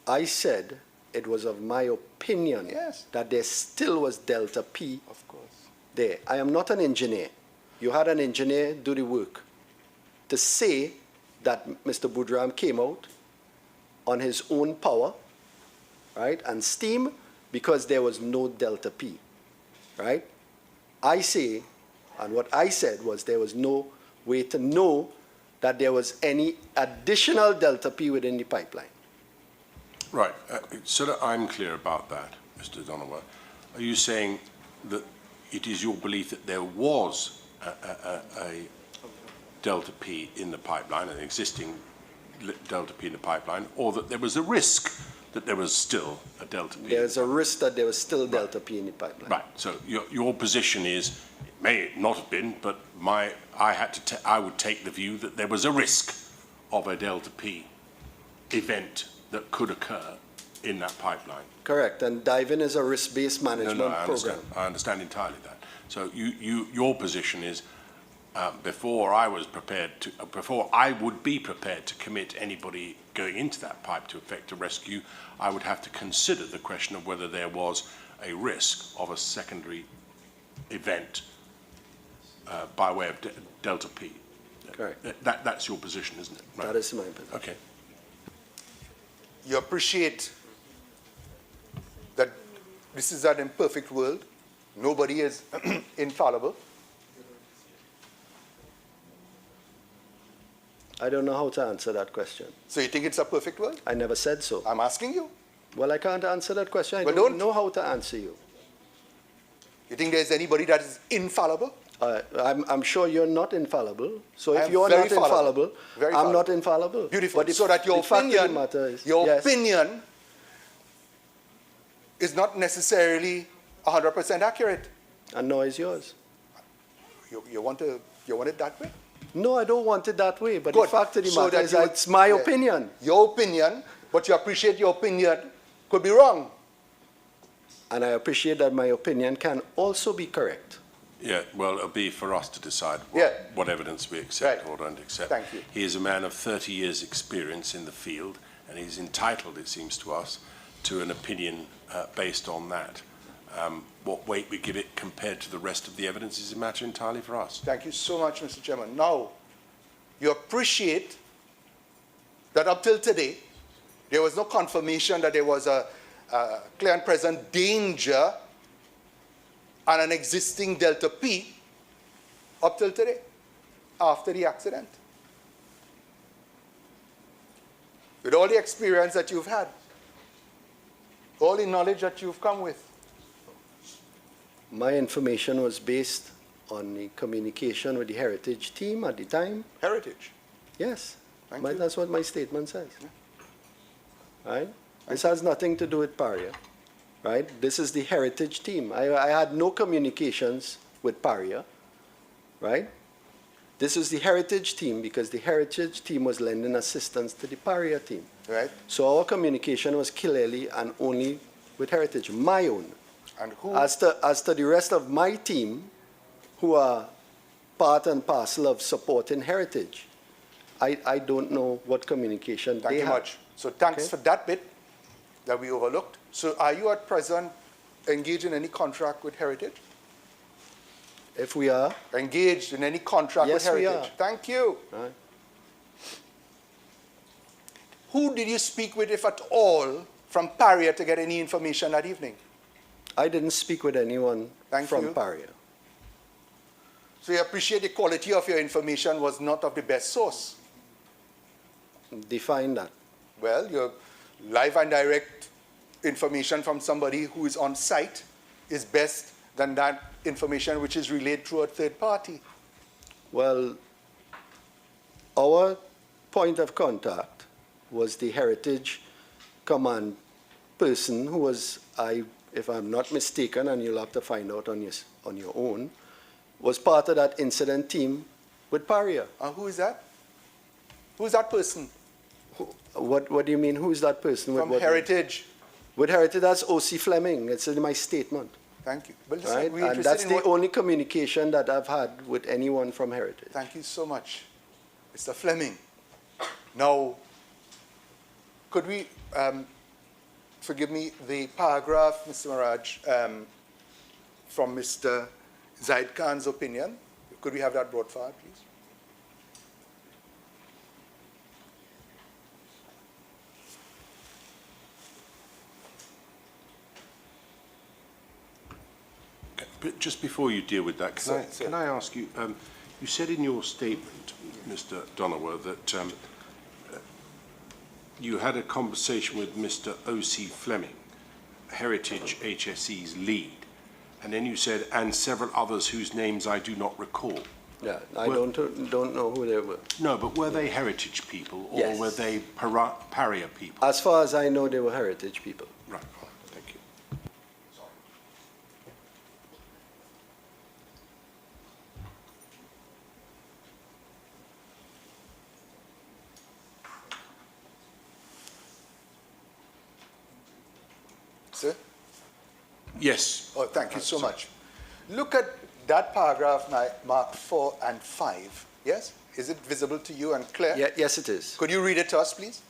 I said it was of my opinion Yes. that there still was delta P Of course. there. I am not an engineer. You had an engineer do the work. To say that Mr. Budram came out on his own power, right, and steam because there was no delta P, right? I say, and what I said was there was no way to know that there was any additional delta P within the pipeline. Right. So that I'm clear about that, Mr. Donovan, are you saying that it is your belief that there was a delta P in the pipeline, an existing delta P in the pipeline, or that there was a risk that there was still a delta P? There's a risk that there was still delta P in the pipeline. Right. So your position is, it may not have been, but I would take the view that there was a risk of a delta P event that could occur in that pipeline. Correct, and diving is a risk-based management program. I understand entirely that. So your position is, before I would be prepared to commit anybody going into that pipe to effect a rescue, I would have to consider the question of whether there was a risk of a secondary event by way of delta P. Correct. That's your position, isn't it? Right. That is my position. Okay. You appreciate that this is an imperfect world. Nobody is infallible. I don't know how to answer that question. So you think it's a perfect world? I never said so. I'm asking you. Well, I can't answer that question. I Well, don't don't. know how to answer you. You think there's anybody that is infallible? I'm sure you're not infallible. So I if am you're very not infallible, Very I'm not fallible. infallible. Beautiful. But So that your the fact of the opinion, matter is, your yes, opinion is not necessarily 100% accurate. and nor is yours. You want it that way? No, I don't want it that way. But Good. the fact of the So matter that is you that would- it's my yeah. opinion. Your opinion, but you appreciate your opinion could be wrong. And I appreciate that my opinion can also be correct. Yeah, well, it'll be for us to decide Yeah. what evidence we accept Right. or don't accept. Thank you. He is a man of 30 years' experience in the field, and he's entitled, it seems to us, to an opinion based on that. What weight we give it compared to the rest of the evidence is a matter entirely for us. Thank you so much, Mr. Chairman. Now, you appreciate that up till today, there was no confirmation that there was a clear and present danger on an existing Delta P up till today, after the accident. With all the experience that you've had, all the knowledge that you've come with, My information was based on the communication with the heritage team at the time. heritage. Yes, Thank you. that's what my statement says. Right? This has nothing to do with Paria. Right? This is the heritage team. I had no communications with Paria. Right? This is the heritage team because the heritage team was lending assistance to the Paria team. Right? So our communication was clearly and only with heritage, my own. And who? As to the rest of my team, who are part and parcel of supporting heritage, I don't know what communication Thank they you have. much. So thanks Okay. for that bit that we overlooked. So are you at present engaged in any contract with Heritage? If we are, Engaged in any contract Yes, with we Heritage? are. Thank you. Right. Who did you speak with, if at all, from Paria to get any information that evening? I didn't speak with anyone Thank from you. Paria. So you appreciate the quality of your information was not of the best source. Define that. Well, your live and direct information from somebody who is on site is best than that information which is relayed through a third party. Well, our point of contact was the heritage command person who was, if I'm not mistaken, and you'll have to find out on your own, was part of that incident team with Paria. And who is that? Who is that person? What do you mean? Who is that person? From what, Heritage. With Heritage, that's O.C. Fleming. It's in my statement. Thank you. But listen, Right? we're And interested that's in the what- only communication that I've had with anyone from Heritage. Thank you so much, Mr. Fleming. Now, could we, forgive me, the paragraph, Mr. Maraj, from Mr. Zaid Khan's opinion, could we have that brought forward, please? But just before you deal with that, Sir. can I ask you, you said in your statement, Mr. Donowa, that you had a conversation with Mr. O.C. Fleming, Heritage HSE's lead, and then you said, and several others whose names I do not recall. Yeah, I Well- don't know who they were. No, but were they Heritage people, or Yes. were they Paria people? As far as I know, they were Heritage people. Right, thank you. Sir? Yes. Oh, thank you so much. Look at that paragraph marked 4 and 5, yes? Is it visible to you and clear? Yeah, yes, it is. Could you read it to us, please?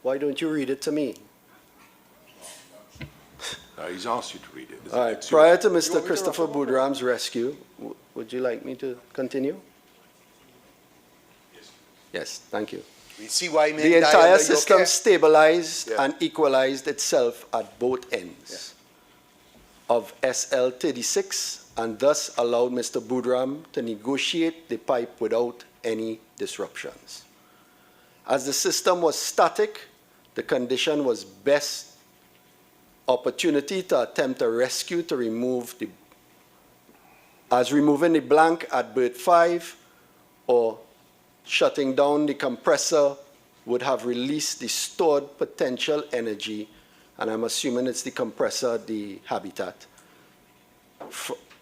Why don't you read it to me? He's asked you to read it. All right. It's Prior to want me Mr. to Christopher refer? Boudram's rescue, would you like me to continue? Yes, thank you. We see why men The die entire under your system care. stabilized Yeah. and equalized itself at both ends of SL 36 and thus allowed Mr. Budram to negotiate the pipe without any disruptions. As the system was static, the condition was best opportunity to attempt a rescue to remove the, as removing the blank at berth 5 or shutting down the compressor would have released the stored potential energy, and I'm assuming it's the compressor, the habitat,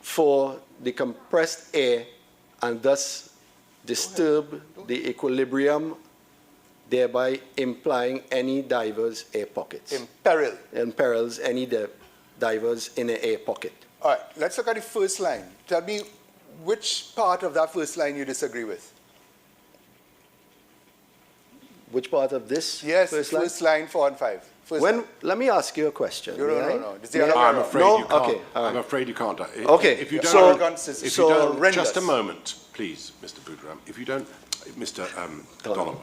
for the compressed air and thus disturb the equilibrium, thereby implying any diver's air pockets. Imperils any diver's inner air pocket. All right, let's look at the first line. Tell me which part of that first line you disagree with. Which part of this? Yes, first line? 4 and 5. Line. Let me ask you a question. No. I'm afraid you can't. Okay, all right. I'm afraid you can't. Okay, If you don't, so just a moment, please, Mr. Budram. If you don't, Mr. Donovan,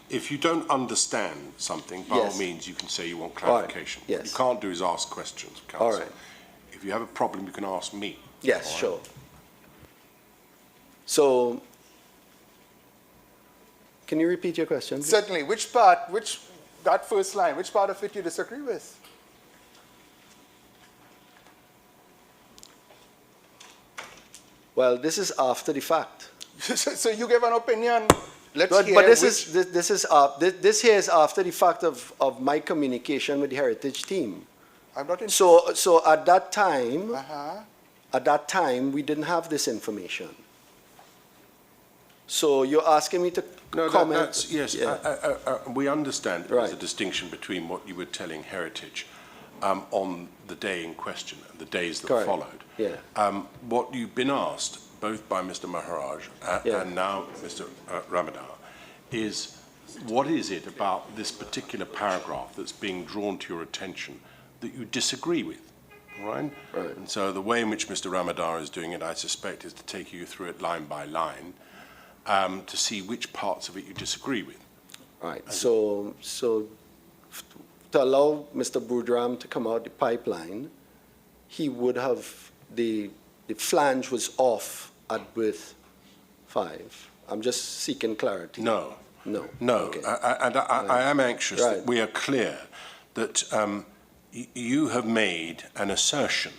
if you don't understand something, by all means, you can say you want clarification. Right. What you can't do is ask questions, counsel. All right. If you have a problem, you can ask me. Yes, sure. So, can you repeat your question? Certainly. That first line, which part of it you disagree with? Well, this is after the fact. So you give an opinion. Let's hear. But this here is after the fact of my communication with the heritage team. I'm not in. So at that time, we didn't have this information. So you're asking me to comment? Yes, we understand there's a distinction between what you were telling Heritage on the day in question and the days that followed. Yeah. What you've been asked, both by Mr. Maharaj and now Mr. Ramadan, is what is it about this particular paragraph that's being drawn to your attention that you disagree with? Right? And so the way in which Mr. Ramadan is doing it, I suspect, is to take you through it line by line to see which parts of it you disagree with. Right. So to allow Mr. Budram to come out the pipeline, he would have, the flange was off at berth 5. I'm just seeking clarity. No. Okay. I am anxious that we are clear that you have made an assertion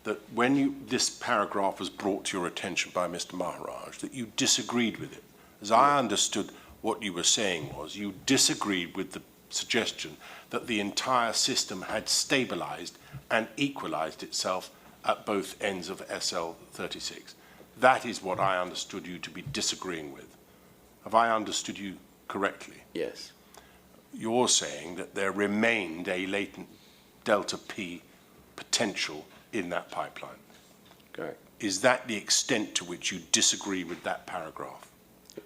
that when this paragraph was brought to your attention by Mr. Maharaj, that you disagreed with it. As I understood what you were saying was you disagreed with the suggestion that the entire system had stabilized and equalized itself at both ends of SL 36. That is what I understood you to be disagreeing with. Have I understood you correctly? Yes. You're saying that there remained a latent delta P potential in that pipeline. Correct. Is that the extent to which you disagree with that paragraph?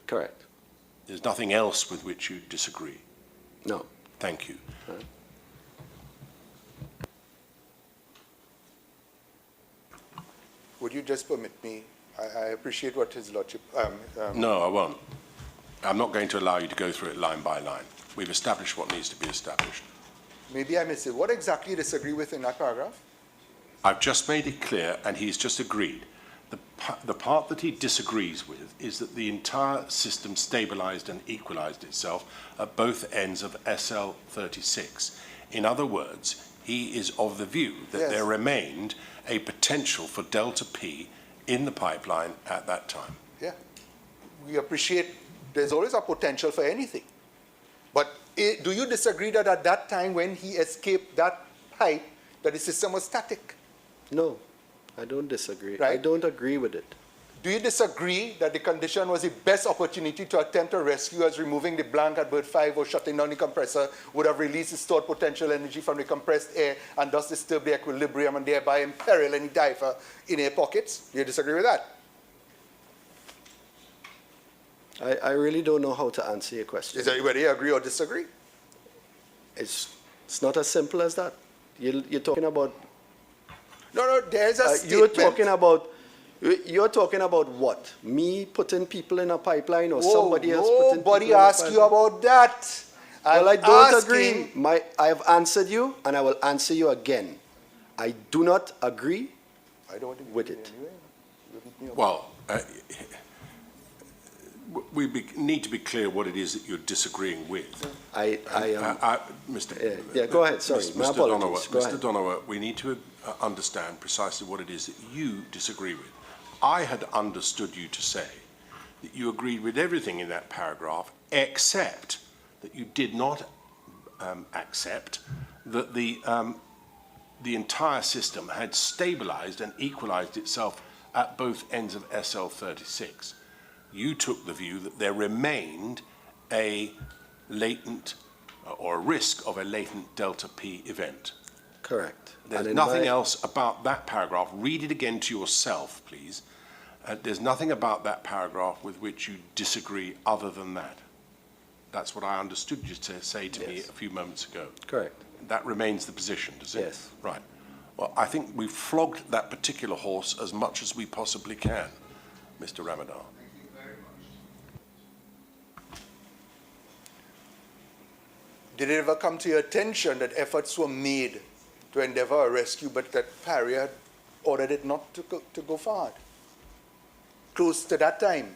Correct. There's nothing else with which you disagree? No. Thank you. Would you just permit me? I appreciate what his lordship. No, I won't. I'm not going to allow you to go through it line by line. We've established what needs to be established. Maybe I missed it. What exactly you disagree with in that paragraph? I've just made it clear, and he's just agreed. The part that he disagrees with is that the entire system stabilized and equalized itself at both ends of SL 36. In other words, he is of the view that there remained a potential for delta P in the pipeline at that time. Yeah. We appreciate there's always a potential for anything. But do you disagree that at that time when he escaped that pipe, that the system was static? No, I don't disagree. Right? I don't agree with it. Do you disagree that the condition was the best opportunity to attempt a rescue, as removing the blank at berth 5 or shutting down the compressor would have released the stored potential energy from the compressed air and thus disturb the equilibrium and thereby imperil any diver in air pockets? Do you disagree with that? I really don't know how to answer your question. Is anybody agree or disagree? It's not as simple as that. You're talking about... No, there's a statement. You're talking about You're talking about what? Me putting people in a pipeline or somebody else putting people Nobody in a asked you pipeline? about that. Well, I'm I don't asking- agree. I have answered you, and I will answer you again. I do not agree I don't think with you it. do anyway. You beat me up. Well, need to be clear what it is that you're disagreeing with. I am. Mr. Yeah, go ahead, sorry. My apologies. Go Mr. ahead. Donowa, we need to understand precisely what it is that you disagree with. I had understood you to say that you agreed with everything in that paragraph, except that you did not accept that the entire system had stabilized and equalized itself at both ends of SL36. You took the view that there remained a latent or a risk of a latent delta P event. Correct. There's And in nothing my- else about that paragraph. Read it again to yourself, please. There's nothing about that paragraph with which you disagree other than that. That's what I understood you to say to me Yes. a few moments ago. Correct. That remains the position, does it? Yes. Right. Well, I think we've flogged that particular horse as much as we possibly can, Mr. Ramadan. Did it ever come to your attention that efforts were made to endeavor a rescue, but that Paria had ordered it not to go forward? Close to that time.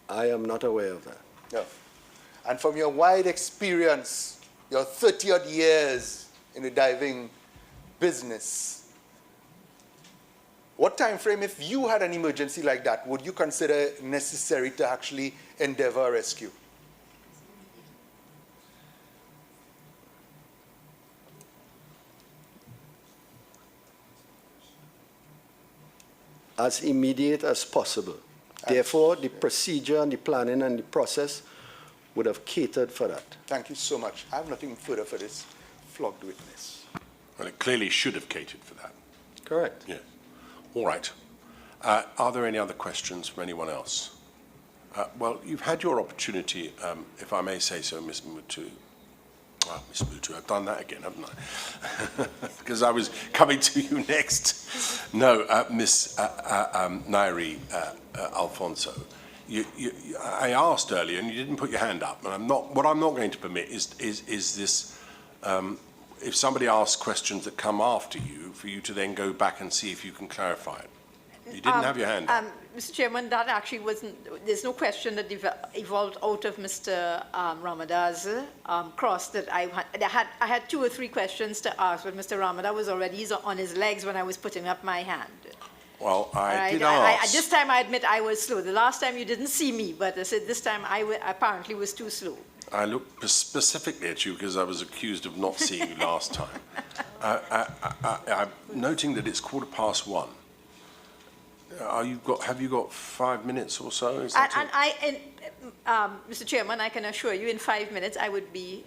I am not aware of that. Yeah. And from your wide experience, your 30-odd years in the diving business, what time frame, if you had an emergency like that, would you consider necessary to actually endeavor a rescue? As immediate as possible. Therefore, the procedure and the planning and the process would have catered for that. Thank you so much. I have nothing further for this flogged witness. Well, it clearly should have catered for that. Correct. Yes. All right. Are there any other questions from anyone else? Well, you've had your opportunity, if I may say so, Ms. Mutu. Well, Ms. Mutu, I've done that again, haven't I? Because I was coming to you next. No, Ms. Nairi Alfonso. I asked earlier, and you didn't put your hand up. And what I'm not going to permit is this. If somebody asks questions that come after you, for you to then go back and see if you can clarify it. You didn't have your hand up. Mr. Chairman, that actually wasn't, there's no question that evolved out of Mr. Ramadan's cross that I had 2 or 3 questions to ask, but Mr. Ramadan was already on his legs when I was putting up my hand. Well, I did I, ask. this time I admit I was slow. The last time you didn't see me, but I said this time I apparently was too slow. I looked specifically at you because I was accused of not seeing you last time. I'm noting that it's 1:15. Have you got 5 minutes or so? Is that it? Mr. Chairman, I can assure you in 5 minutes I would be,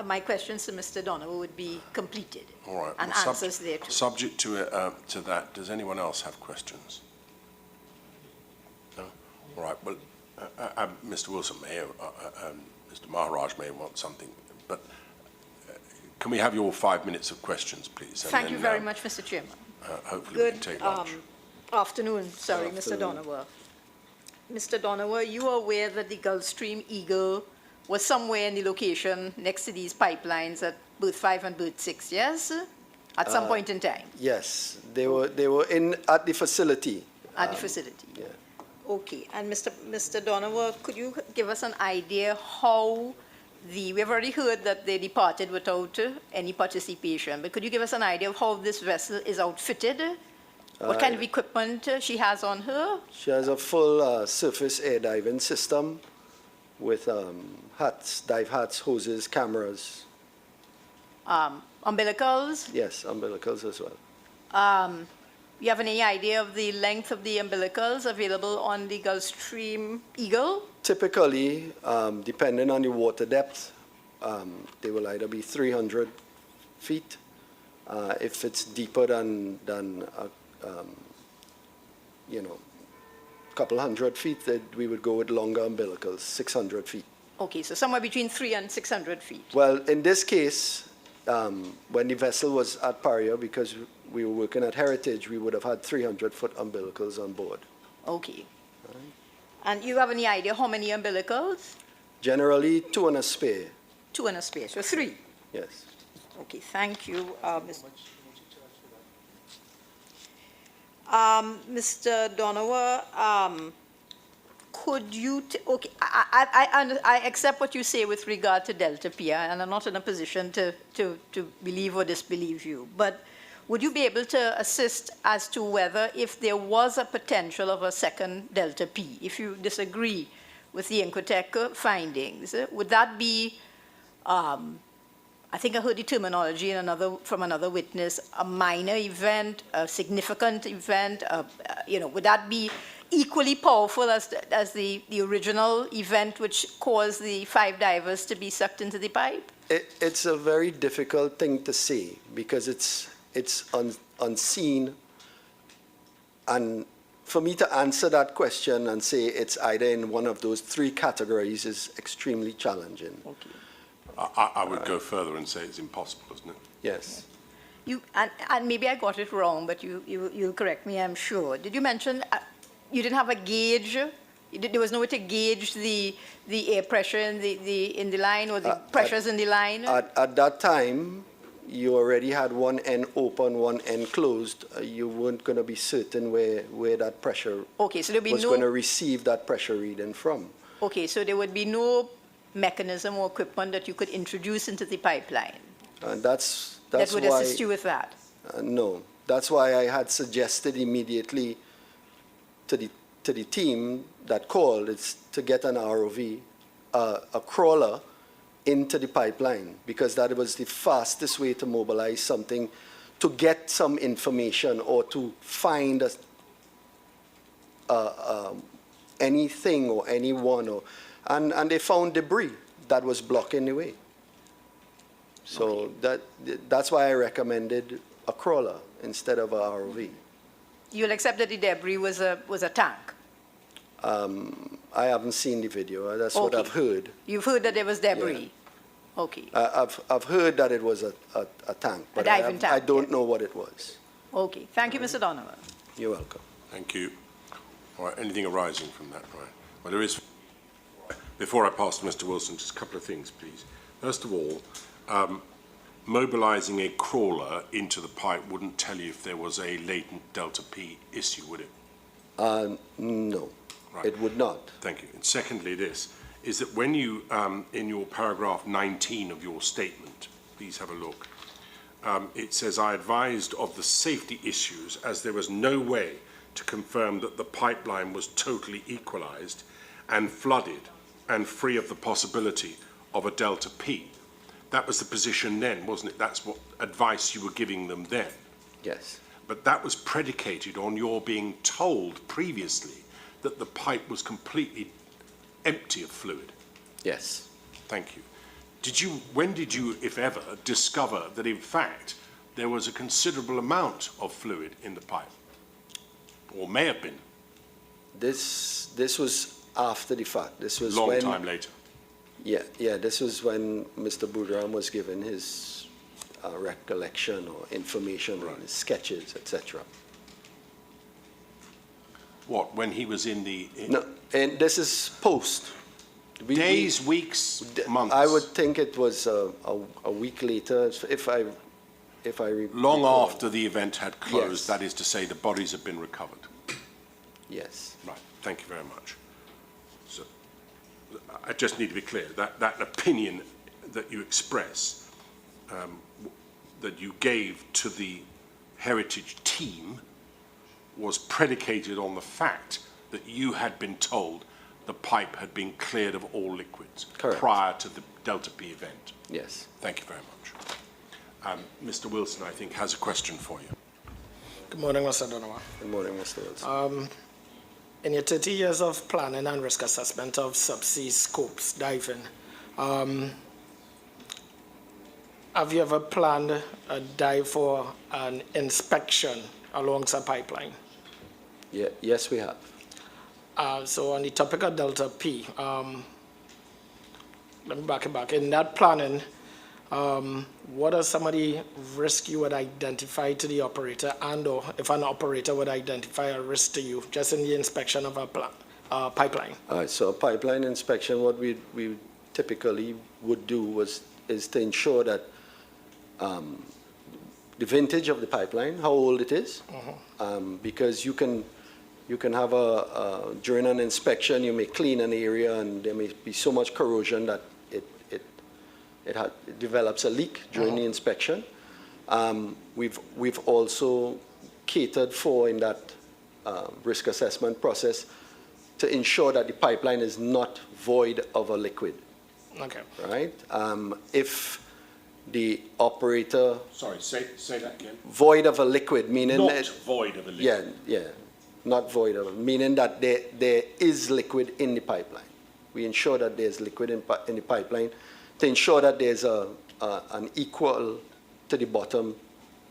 my questions to Mr. Donovan would be completed. All right. And Well, answers there too. Subject to that, does anyone else have questions? No? All right. Well, Mr. Wilson may, Mr. Maharaj may want something, but can we have your 5 minutes of questions, please? And Thank then, you very much, Mr. Chairman. Hopefully we can Good take lunch. afternoon, sorry, Mr. Afternoon. Donovan. Mr. Donovan, you are aware that the Gulfstream Eagle was somewhere in the location next to these pipelines at Berth 5 and Berth 6, yes? At some point in time, Yes, they were at the facility. at the facility? Yeah. Okay, and Mr. Donovan, could you give us an idea how we've already heard that they departed without any participation, but could you give us an idea of how this vessel is outfitted? What kind of equipment she has on her? She has a full surface air diving system with hats, dive hats, hoses, cameras. Umbilicals? Yes, umbilicals as well. You have any idea of the length of the umbilicals available on the Gulfstream Eagle? Typically, depending on the water depth, they will either be 300 feet. If it's deeper than a couple hundred feet, that we would go with longer umbilicals, 600 feet. Okay, so somewhere between 300 and 600 feet. Well, in this case, when the vessel was at Paria, because we were working at Heritage, we would have had 300-foot umbilicals on board. Okay. And you have any idea how many umbilicals? Generally, 2 and a spare. 2 and a spare, so 3. Yes. Okay, thank you, Mr. Donovan, could you, okay, I accept what you say with regard to Delta P, and I'm not in a position to believe or disbelieve you, but would you be able to assist as to whether if there was a potential of a second Delta P, if you disagree with the Inquitec findings, would that be, I think I heard the terminology from another witness, a minor event, a significant event, would that be equally powerful as the original event which caused the 5 divers to be sucked into the pipe? It's a very difficult thing to say because it's unseen, and for me to answer that question and say it's either in one of those 3 categories is extremely challenging. Okay. I would go further and say it's impossible, isn't it? Yes. And maybe I got it wrong, but you'll correct me, I'm sure. Did you mention you didn't have a gauge? There was no way to gauge the air pressure in the line or the pressures in the line? At that time, you already had one end open, one end closed. You weren't going to be certain where that pressure okay, so there'd be was going to receive that pressure reading from. Okay, so there would be no mechanism or equipment that you could introduce into the pipeline? And that's that would why, assist you with that? No. That's why I had suggested immediately to the team that called is to get an ROV, a crawler, into the pipeline, because that was the fastest way to mobilize something, to get some information or to find anything or anyone. And they found debris that was blocking the way. So okay. that's why I recommended a crawler instead of a ROV. You'll accept that the debris was a tank? I haven't seen the video. That's okay. what I've heard. You've heard that there was debris? Yeah. Okay. I've heard that it was a tank, but I don't know what it was. Okay. Thank you, Mr. Donovan. You're welcome. Thank you. All right, anything arising from that, right? Well, there is, before I pass to Mr. Wilson, just a couple of things, please. First of all, mobilizing a crawler into the pipe wouldn't tell you if there was a latent delta P issue, would it? No, right. It would not. Thank you. And secondly, this is that when you, in your paragraph 19 of your statement, please have a look, it says, I advised of the safety issues as there was no way to confirm that the pipeline was totally equalized and flooded and free of the possibility of a delta P. That was the position then, wasn't it? That's what advice you were giving them then. Yes. But that was predicated on your being told previously that the pipe was completely empty of fluid. Yes. Thank you. When did you, if ever, discover that in fact there was a considerable amount of fluid in the pipe? Or may have been? This was after the fact. This was long time later. Yeah. This was when Mr. Boudram was given his recollection or information on his sketches, etc. What? When he was in the? No, and this is post. Days, weeks, months. I would think it was a week later, if I long recall. after the event had closed. Yes. That is to say, the bodies have been recovered. Yes. Right. Thank you very much. So, I just need to be clear that opinion that you express, that you gave to the Heritage team, was predicated on the fact that you had been told the pipe had been cleared of all liquids. Correct. Prior to the Delta P event. Yes. Thank you very much. Mr. Wilson, I think, has a question for you. Good morning, Mr. Donovan. Good morning, Mr. Wilson. In your 30 years of planning and risk assessment of subsea scopes diving, have you ever planned a dive for an inspection alongside pipeline? Yeah, yes, we have. So on the topic of Delta P, let me back it back. In that planning, What are some of the risks you would identify to the operator, and or if an operator would identify a risk to you just in the inspection of a pipeline? All right, so a pipeline inspection, what we typically would do is to ensure that the vintage of the pipeline, how old it is, because you can have during an inspection, you may clean an area and there may be so much corrosion that it develops a leak during the inspection. We've also catered for in that risk assessment process to ensure that the pipeline is not void of a liquid. Okay. Right? If the operator... Sorry, say that again. Void of a liquid, meaning... Not void of a liquid. Yeah, not void of, meaning that there is liquid in the pipeline. We ensure that there's liquid in the pipeline to ensure that there's an equal to the bottom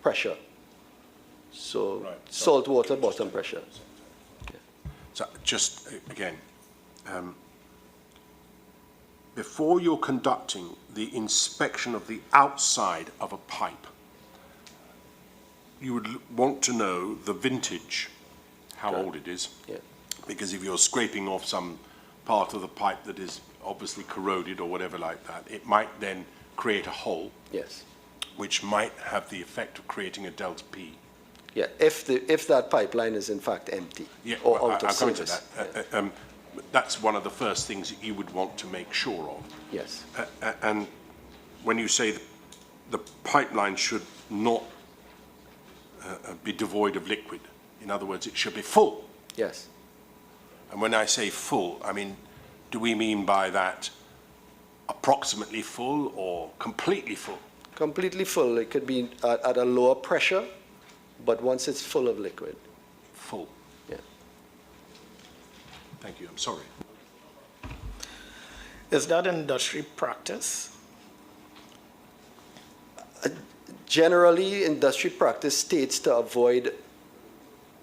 pressure. So Right. salt water bottom pressure. So just again, before you're conducting the inspection of the outside of a pipe, you would want to know the vintage, how old it is. Yeah. Because if you're scraping off some part of the pipe that is obviously corroded or whatever like that, it might then create a hole, Yes. which might have the effect of creating a delta P. Yeah, if that pipeline is in fact empty or well, out of I'll come to service. that. That's one of the first things that you would want to make sure of. Yes. And when you say the pipeline should not be devoid of liquid, in other words, it should be full. Yes. And when I say full, I mean, do we mean by that approximately full or completely full? Completely full. It could be at a lower pressure, but once it's full of liquid. Full. Yeah. Thank you. I'm sorry. Is that industry practice? Generally, industry practice states to avoid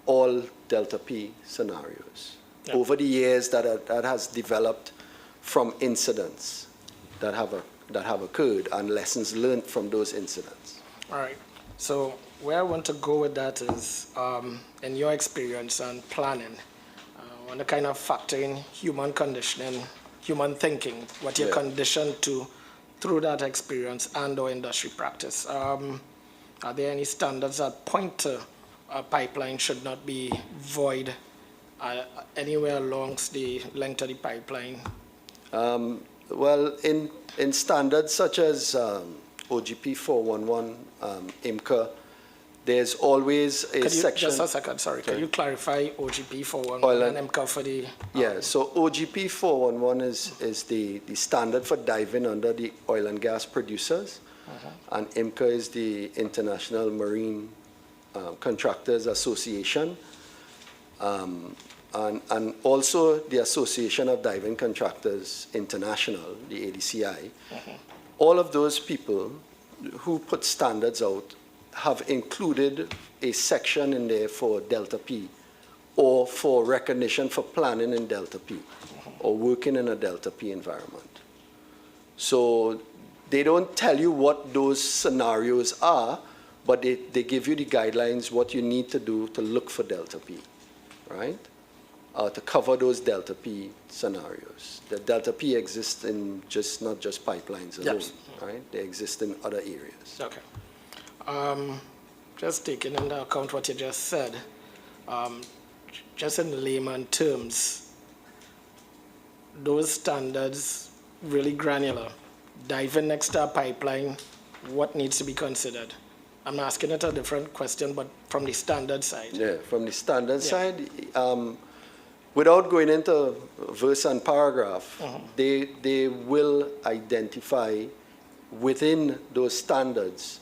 all delta P scenarios. Yeah. Over the years, that has developed from incidents that have occurred and lessons learned from those incidents. All right. So where I want to go with that is, in your experience and planning, I want to kind of factor in human conditioning, human thinking, what you're conditioned to through that experience and or industry practice. Are there any standards that point to a pipeline should not be void anywhere along the length of the pipeline? Well, in standards such as OGP 411, IMCA, there's always a section... Just a second, sorry. Okay. Can you clarify OGP 411 and IMCA for the... Yeah, so OGP 411 is the standard for diving under the oil and gas producers, and IMCA is the International Marine Contractors Association, and also the Association of Diving Contractors International, the ADCI. All of those people who put standards out have included a section in there for delta P or for recognition for planning in delta P or working in a delta P environment. So they don't tell you what those scenarios are, but they give you the guidelines, what you need to do to look for delta P, right? To cover those delta P scenarios. The delta P exists in not just pipelines alone, right? They exist in other areas. Okay. Just taking into account what you just said, just in layman terms, those standards really granular. Diving next to a pipeline, what needs to be considered? I'm asking it a different question, but from the standard side. Yeah, from the standard side, without going into verse and paragraph, they will identify within those standards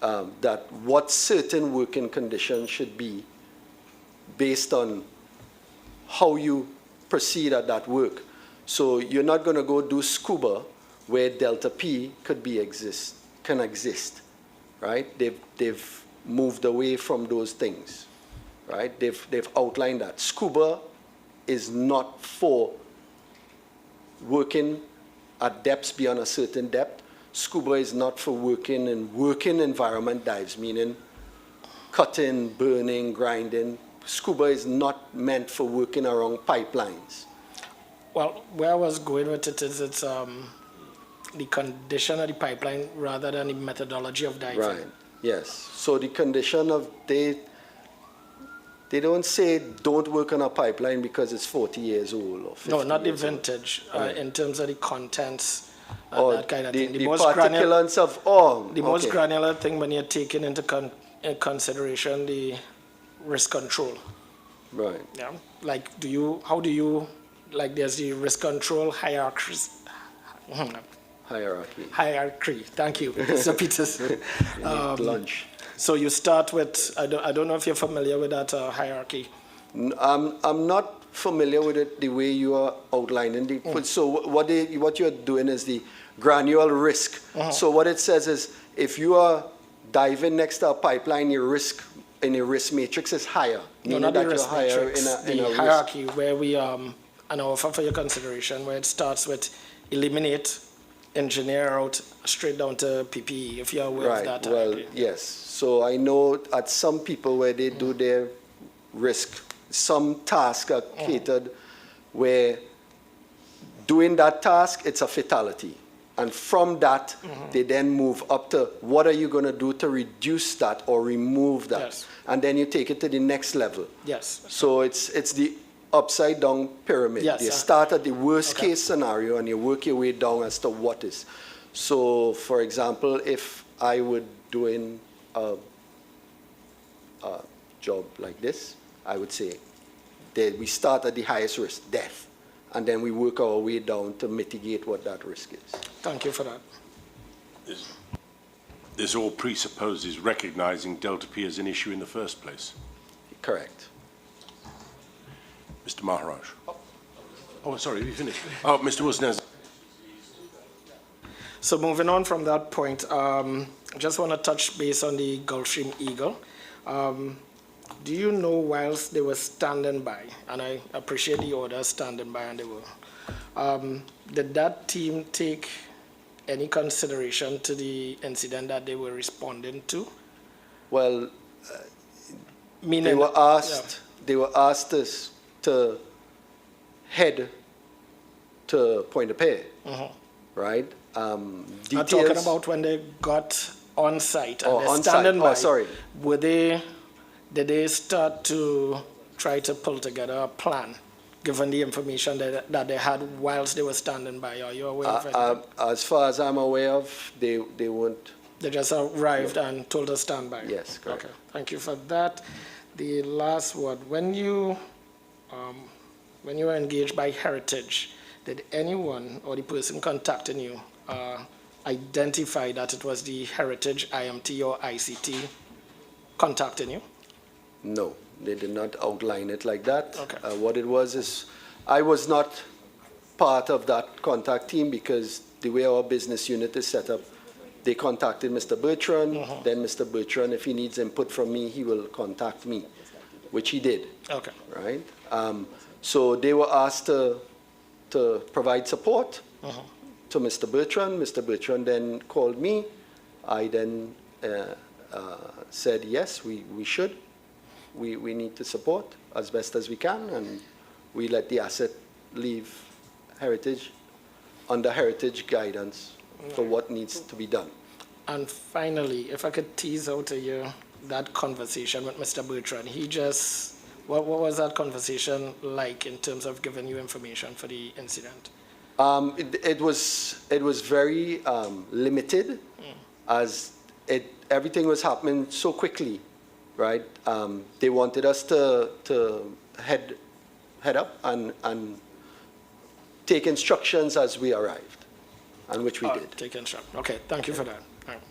that what certain working conditions should be based on how you proceed at that work. So you're not going to go do scuba where delta P can exist, right? They've moved away from those things, right? They've outlined that scuba is not for working at depths beyond a certain depth. scuba is not for working in working environment dives, meaning cutting, burning, grinding. Scuba is not meant for working around pipelines. Well, where I was going with it is it's the condition of the pipeline rather than the methodology of diving. Right, yes. So the condition of, they don't say don't work on a pipeline because it's 40 years old or 50 No, not the years old. vintage, Right. in terms of the contents and Or that kind of the, thing. the particulants of, oh, The most okay. granular thing when you're taking into consideration the risk control. Right. Yeah, like how do you, like there's the risk control hierarchy, thank you, Mr. Peters. Lunch. So you start with, I don't know if you're familiar with that hierarchy. I'm not familiar with it the way you are outlining. So what you're doing is the granular risk. So what it says is if you are diving next to a pipeline, your risk in your risk matrix is higher. No, not the risk matrix, in the a hierarchy where we, and I offer for your consideration, where it starts with eliminate, engineer out, straight down to PPE, if you're aware of that. Well, hierarchy. yes. So I know at some people where they do their risk, some tasks are catered where doing that task, it's a fatality. And from that, they then move up to what are you going to do to reduce that or remove that? Yes. And then you take it to the next level. Yes. So it's the upside down pyramid. Yes, You start at the worst case scenario and you work your way down as to what is. So for example, if I were doing a job like this, I would say that we start at the highest risk, death, and then we work our way down to mitigate what that risk is. Thank you for that. This all presupposes recognizing Delta P as an issue in the first place. Correct. Mr. Maharaj. Oh, sorry, you finished. Oh, Mr. Woznez. So moving on from that point, I just want to touch base on the Gulfstream Eagle. Do you know whilst they were standing by, and I appreciate the order standing by, and they were, did that team take any consideration to the incident that they were responding to? Well, Meaning, they were asked to head to Point-de-Paix, right? I'm talking about when they got on site and they're on standing site. by. Oh, sorry. Did they start to try to pull together a plan, given the information that they had whilst they were standing by? Are you aware of it? As far as I'm aware of, they weren't. They just arrived and told us stand by? Yes, correct. Okay, thank you for that. The last word, when you were engaged by Heritage, did anyone or the person contacting you identify that it was the Heritage IMT or ICT contacting you? No, they did not outline it like that. Okay. What it was is, I was not part of that contact team because the way our business unit is set up, they contacted Mr. Bertrand, then Mr. Bertrand, if he needs input from me, he will contact me, which he did. Okay. Right? So they were asked to provide support to Mr. Bertrand. Mr. Bertrand then called me. I then said, yes, we should. We need to support as best as we can, and we let the asset leave Heritage under Heritage guidance for what needs to be done. And finally, if I could tease out to you that conversation with Mr. Bertrand, what was that conversation like in terms of giving you information for the incident? It was very limited, as everything was happening so quickly, right? They wanted us to head up and take instructions as we arrived, and which we did. Take instruction. Okay, thank you for that. All right.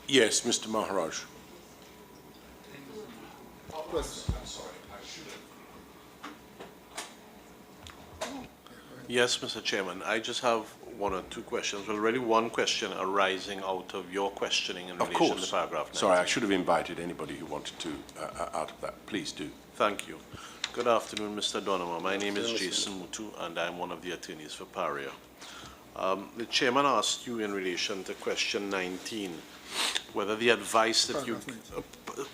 Yes, Mr. Maharaj. Yes, Mr. Chairman. I just have one or two questions. Well, really one question arising out of your questioning in relation to paragraph 19. Sorry, I should have invited anybody who wanted to out of that. Please do. Thank you. Good afternoon, Mr. Donovan. My name is Jason Mutu, and I'm one of the attorneys for Paria. The chairman asked you in relation to question 19, whether the advice that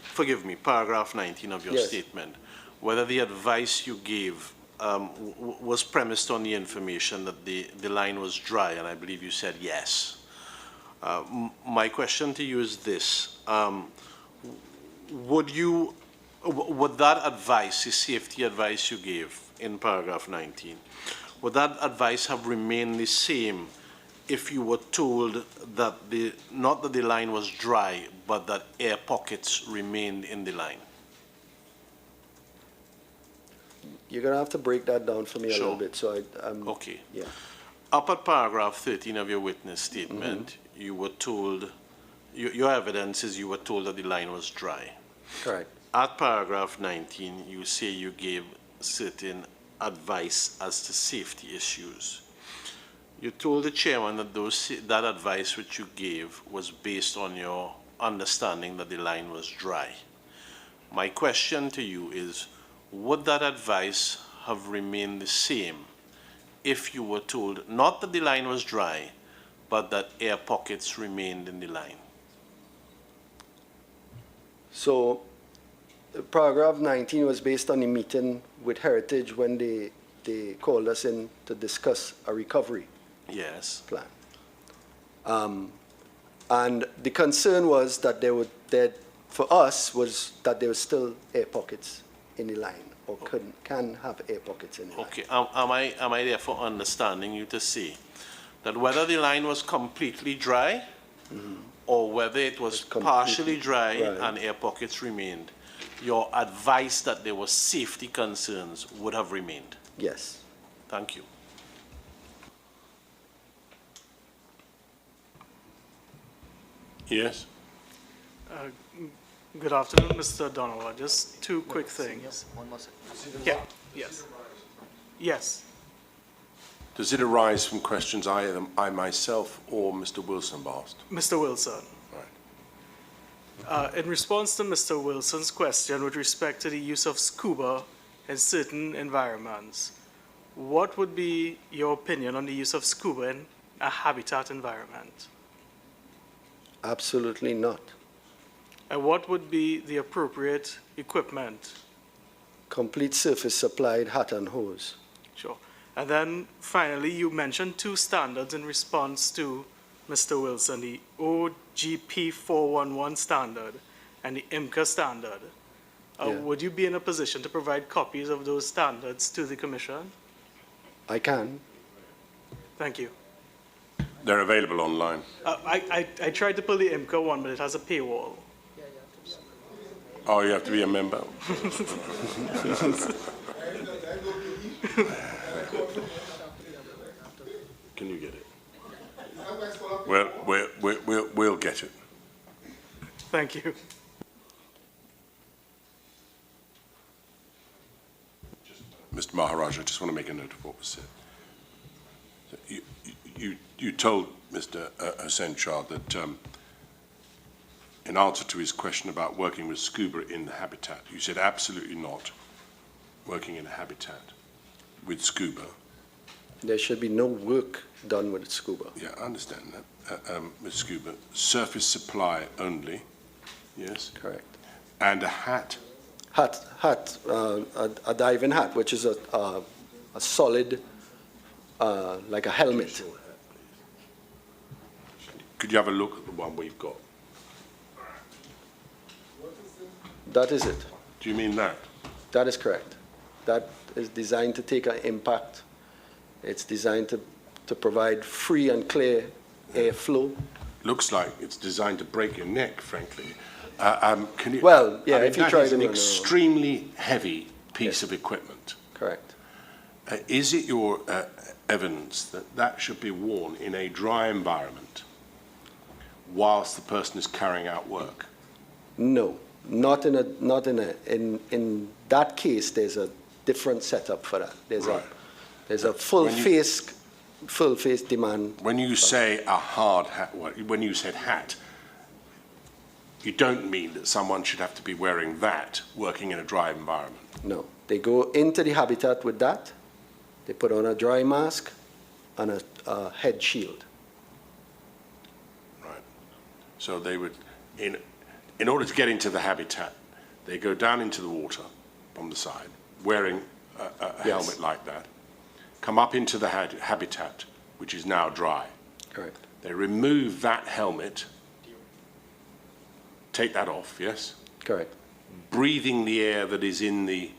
forgive me, paragraph 19 of your statement, whether the advice you gave was premised on the information that the line was dry, and I believe you said yes. My question to you is this. Would that advice, the safety advice you gave in paragraph 19, would that advice have remained the same if you were told that not that the line was dry, but that air pockets remained in the line? You're going to have to break that down for me a little bit. So okay. Yeah. Up at paragraph 13 of your witness statement, you were told, your evidence is you were told that the line was dry. Correct. At paragraph 19, you say you gave certain advice as to safety issues. You told the chairman that that advice which you gave was based on your understanding that the line was dry. My question to you is, would that advice have remained the same if you were told not that the line was dry, but that air pockets remained in the line? So paragraph 19 was based on the meeting with Heritage when they called us in to discuss a recovery plan. And the concern was that for us was that there were still air pockets in the line, or can have air pockets in the line. Okay, am I therefore understanding you to say that whether the line was completely dry or whether it was partially dry and air pockets remained, your advice that there were safety concerns would have remained? Yes. Thank you. Yes? Good afternoon, Mr. Donovan. Just two quick things. One more second. Yeah, yes. Yes. Does it arise from questions I myself or Mr. Wilson asked? Mr. Wilson. Right. In response to Mr. Wilson's question with respect to the use of scuba in certain environments, what would be your opinion on the use of scuba in a habitat environment? Absolutely not. And what would be the appropriate equipment? Complete surface supplied hat and hose. Sure. And then finally, you mentioned two standards in response to Mr. Wilson, the OGP 411 standard and the IMCA standard. Would you be in a position to provide copies of those standards to the Commission? I can. Thank you. They're available online. I tried to pull the IMCA one, but it has a paywall. Oh, you have to be a member? Can you get it? We'll get it. Thank you. Mr. Maharaj, I just want to make a note of what was said. You told Mr. Hussain Shah that in answer to his question about working with scuba in the habitat, you said absolutely not working in a habitat with scuba. There should be no work done with scuba. Yeah, I understand that. With scuba, surface supply only, yes? Correct. And a hat? A diving hat, which is a solid, like a helmet. Could you have a look at the one we've got? That is it. Do you mean that? That is correct. That is designed to take an impact. It's designed to provide free and clear airflow. Looks like it's designed to break your neck, frankly. Can you, well, yeah, I mean, if you that try is to an run extremely heavy piece of equipment. Correct. Is it your evidence that that should be worn in a dry environment whilst the person is carrying out work? No, not in that case. There's a different setup for that. There's a full face demand. When you say a hard hat, when you said hat, you don't mean that someone should have to be wearing that working in a dry environment? No, they go into the habitat with that. They put on a dry mask, a head shield. Right. So they would, in order to get into the habitat, they go down into the water from the side, wearing a helmet like that, come up into the habitat, which is now dry. Correct. They remove that helmet, take that off, yes? Correct. Breathing the air that is in the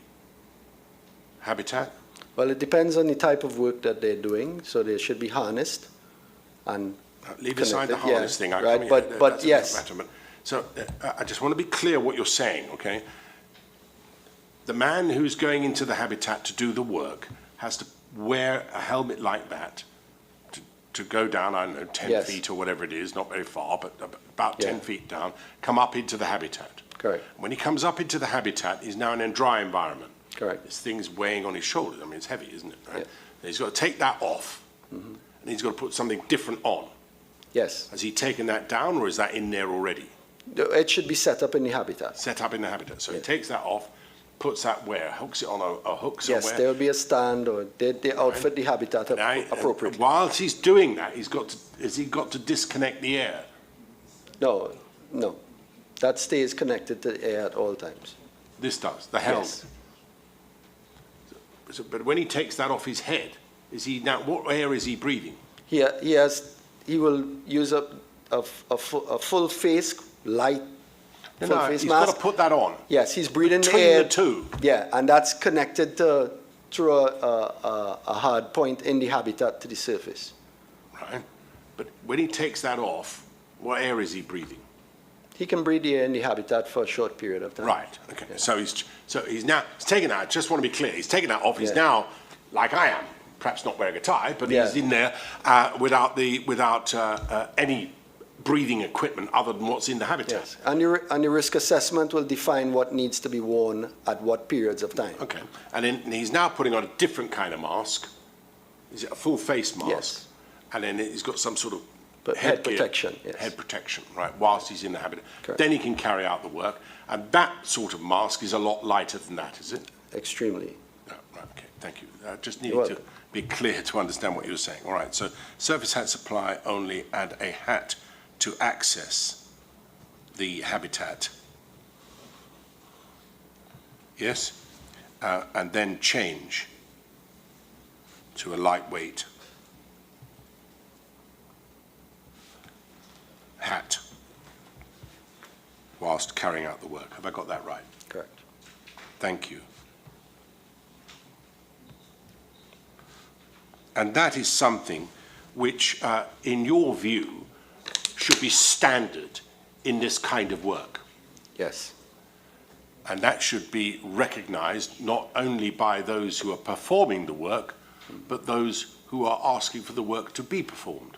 habitat? Well, it depends on the type of work that they're doing, so they should be harnessed and leave aside the connected, harness thing. Right, but yes. So I just want to be clear what you're saying, okay? The man who's going into the habitat to do the work has to wear a helmet like that to go down, I don't know, 10 feet or whatever it is, not very far, but about 10 feet down, come up into the habitat. Correct. When he comes up into the habitat, he's now in a dry environment. Correct. This thing's weighing on his shoulders. I mean, it's heavy, isn't it? Right? Yeah. He's got to take that off, and he's got to put something different on. Yes. Has he taken that down, or is that in there already? It should be set up in the habitat. Set up in the habitat. So he takes that off, puts that where? Hooks it on a hook somewhere? Yes, there will be a stand, or they outfit the habitat appropriately. Whilst he's doing that, has he got to disconnect the air? No. That stays connected to the air at all times. This does, the helmet. Yes. But when he takes that off his head, what air is he breathing? He will use a full face, light, full face he's mask. got to put that on. Yes, he's breathing the Between air. the two. Yeah, and that's connected through a hard point in the habitat to the surface. Right. But when he takes that off, what air is he breathing? He can breathe the air in the habitat for a short period of time. Right. Okay. Yeah. So he's taking that. I just want to be clear. He's taking that off. He's Yeah. now, like I am, perhaps not wearing a tie, but Yeah. he's in there without any breathing equipment other than what's in the habitat. Yes, and the risk assessment will define what needs to be worn at what periods of time. Okay. And then he's now putting on a different kind of mask. Is it a full face mask? Yes. And then he's got some sort of Head protection, yes. Head protection, right, whilst he's in the habitat. Correct. Then he can carry out the work. And that sort of mask is a lot lighter than that, is it? Extremely. Oh, right, okay, thank you. I just needed to be clear to understand what you were saying. All right, so surface hat supply only and a hat to access the habitat. Yes? And then change to a lightweight hat whilst carrying out the work. Have I got that right? Correct. Thank you. And that is something which, in your view, should be standard in this kind of work. Yes. And that should be recognized not only by those who are performing the work, but those who are asking for the work to be performed.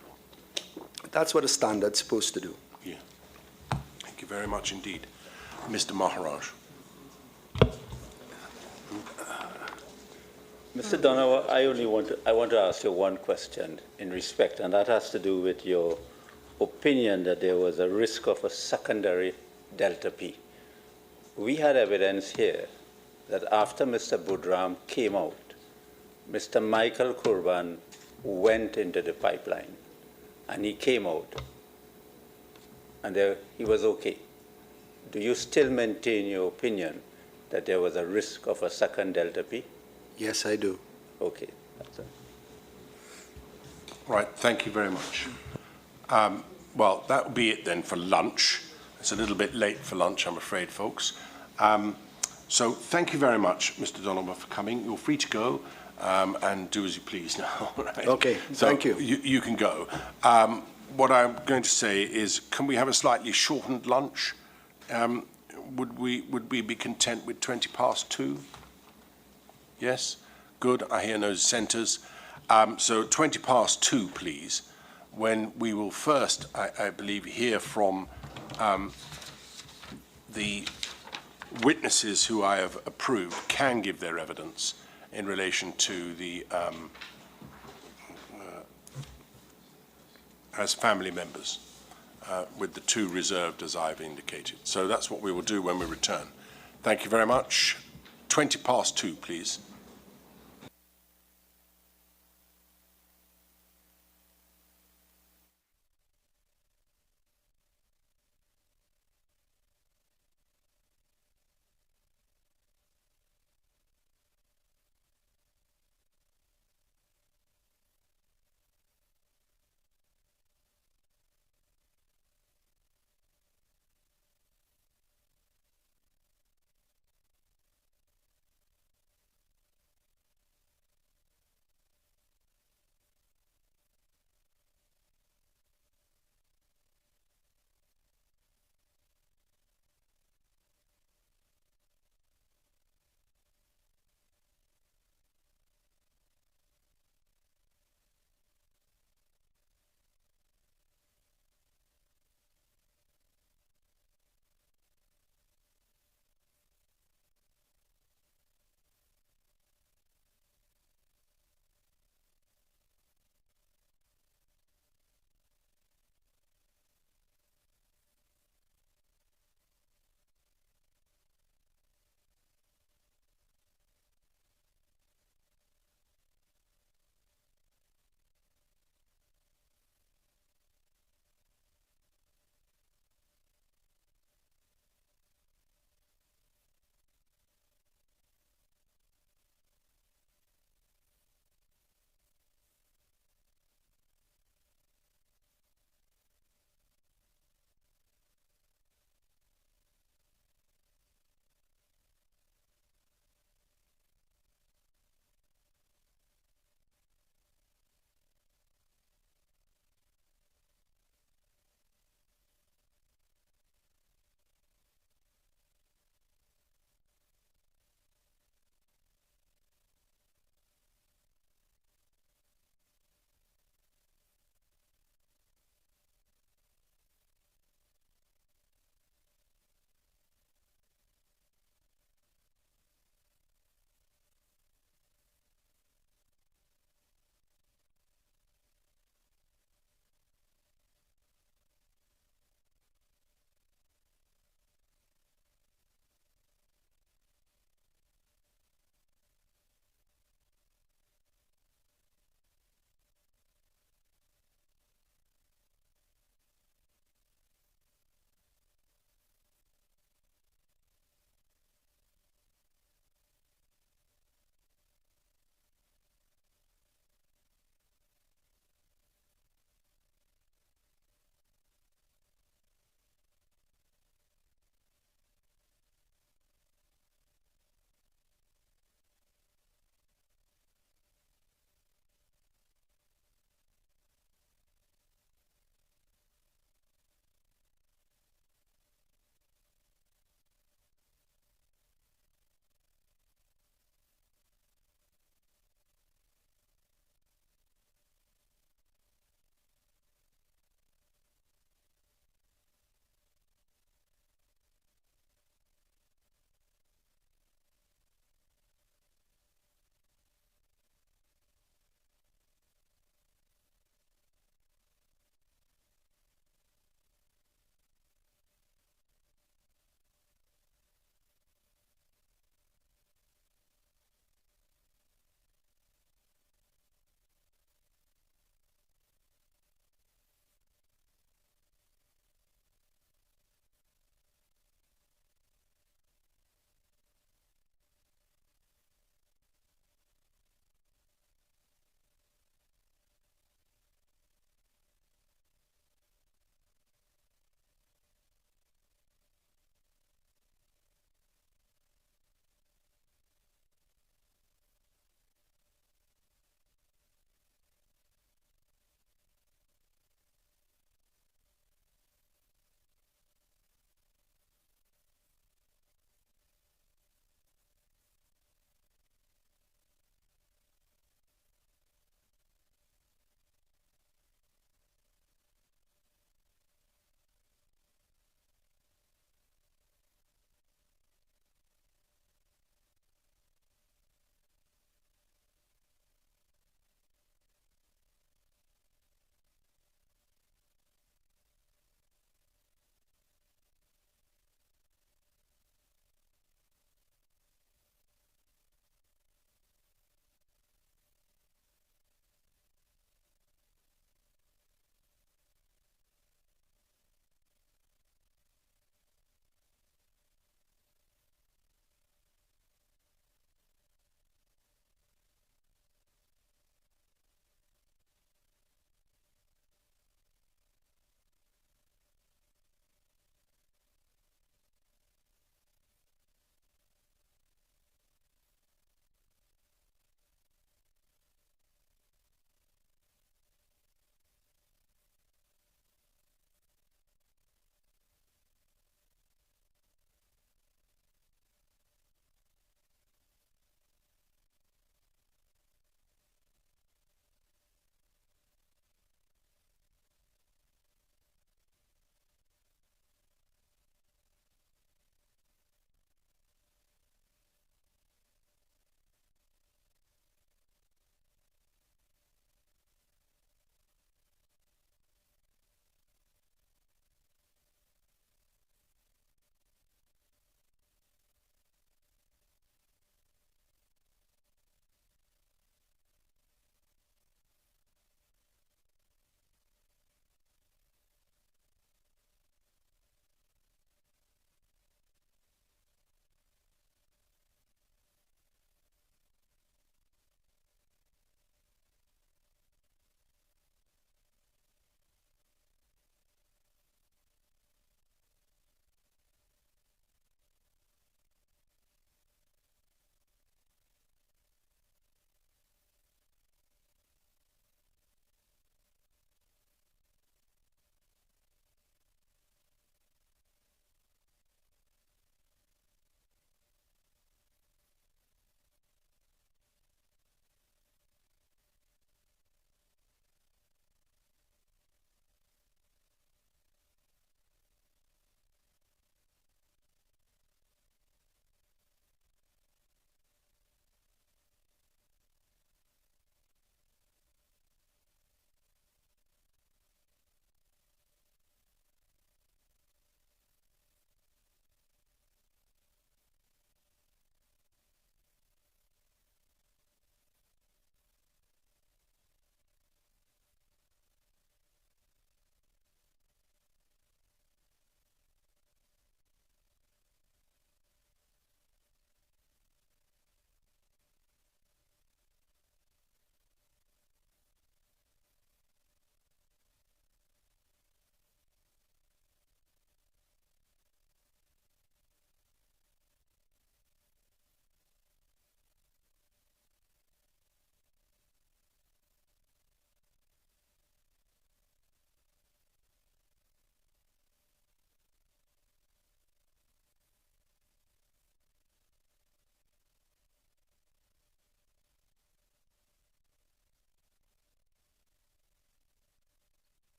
That's what a standard's supposed to do. Yeah. Thank you very much indeed. Mr. Maharaj. Mr. Donovan, I want to ask you one question in respect, and that has to do with your opinion that there was a risk of a secondary delta P. We had evidence here that after Mr. Budram came out, Mr. Michael Kurban went into the pipeline, and he came out, and he was okay. Do you still maintain your opinion that there was a risk of a second delta P? Yes, I do. Okay, that's it. Right, thank you very much. Well, that will be it then for lunch. It's a little bit late for lunch, I'm afraid, folks. So thank you very much, Mr. Donovan, for coming. You're free to go and do as you please now. Right? Okay, so thank you. You can go. What I'm going to say is, can we have a slightly shortened lunch? Would we be content with 2:20? Yes? Good, I hear no dissenters. So 2:20, please, when we will first, I believe, hear from the witnesses who I have approved can give their evidence in relation to the, as family members, with the two reserved as I've indicated. So that's what we will do when we return. Thank you very much. 2:20, please.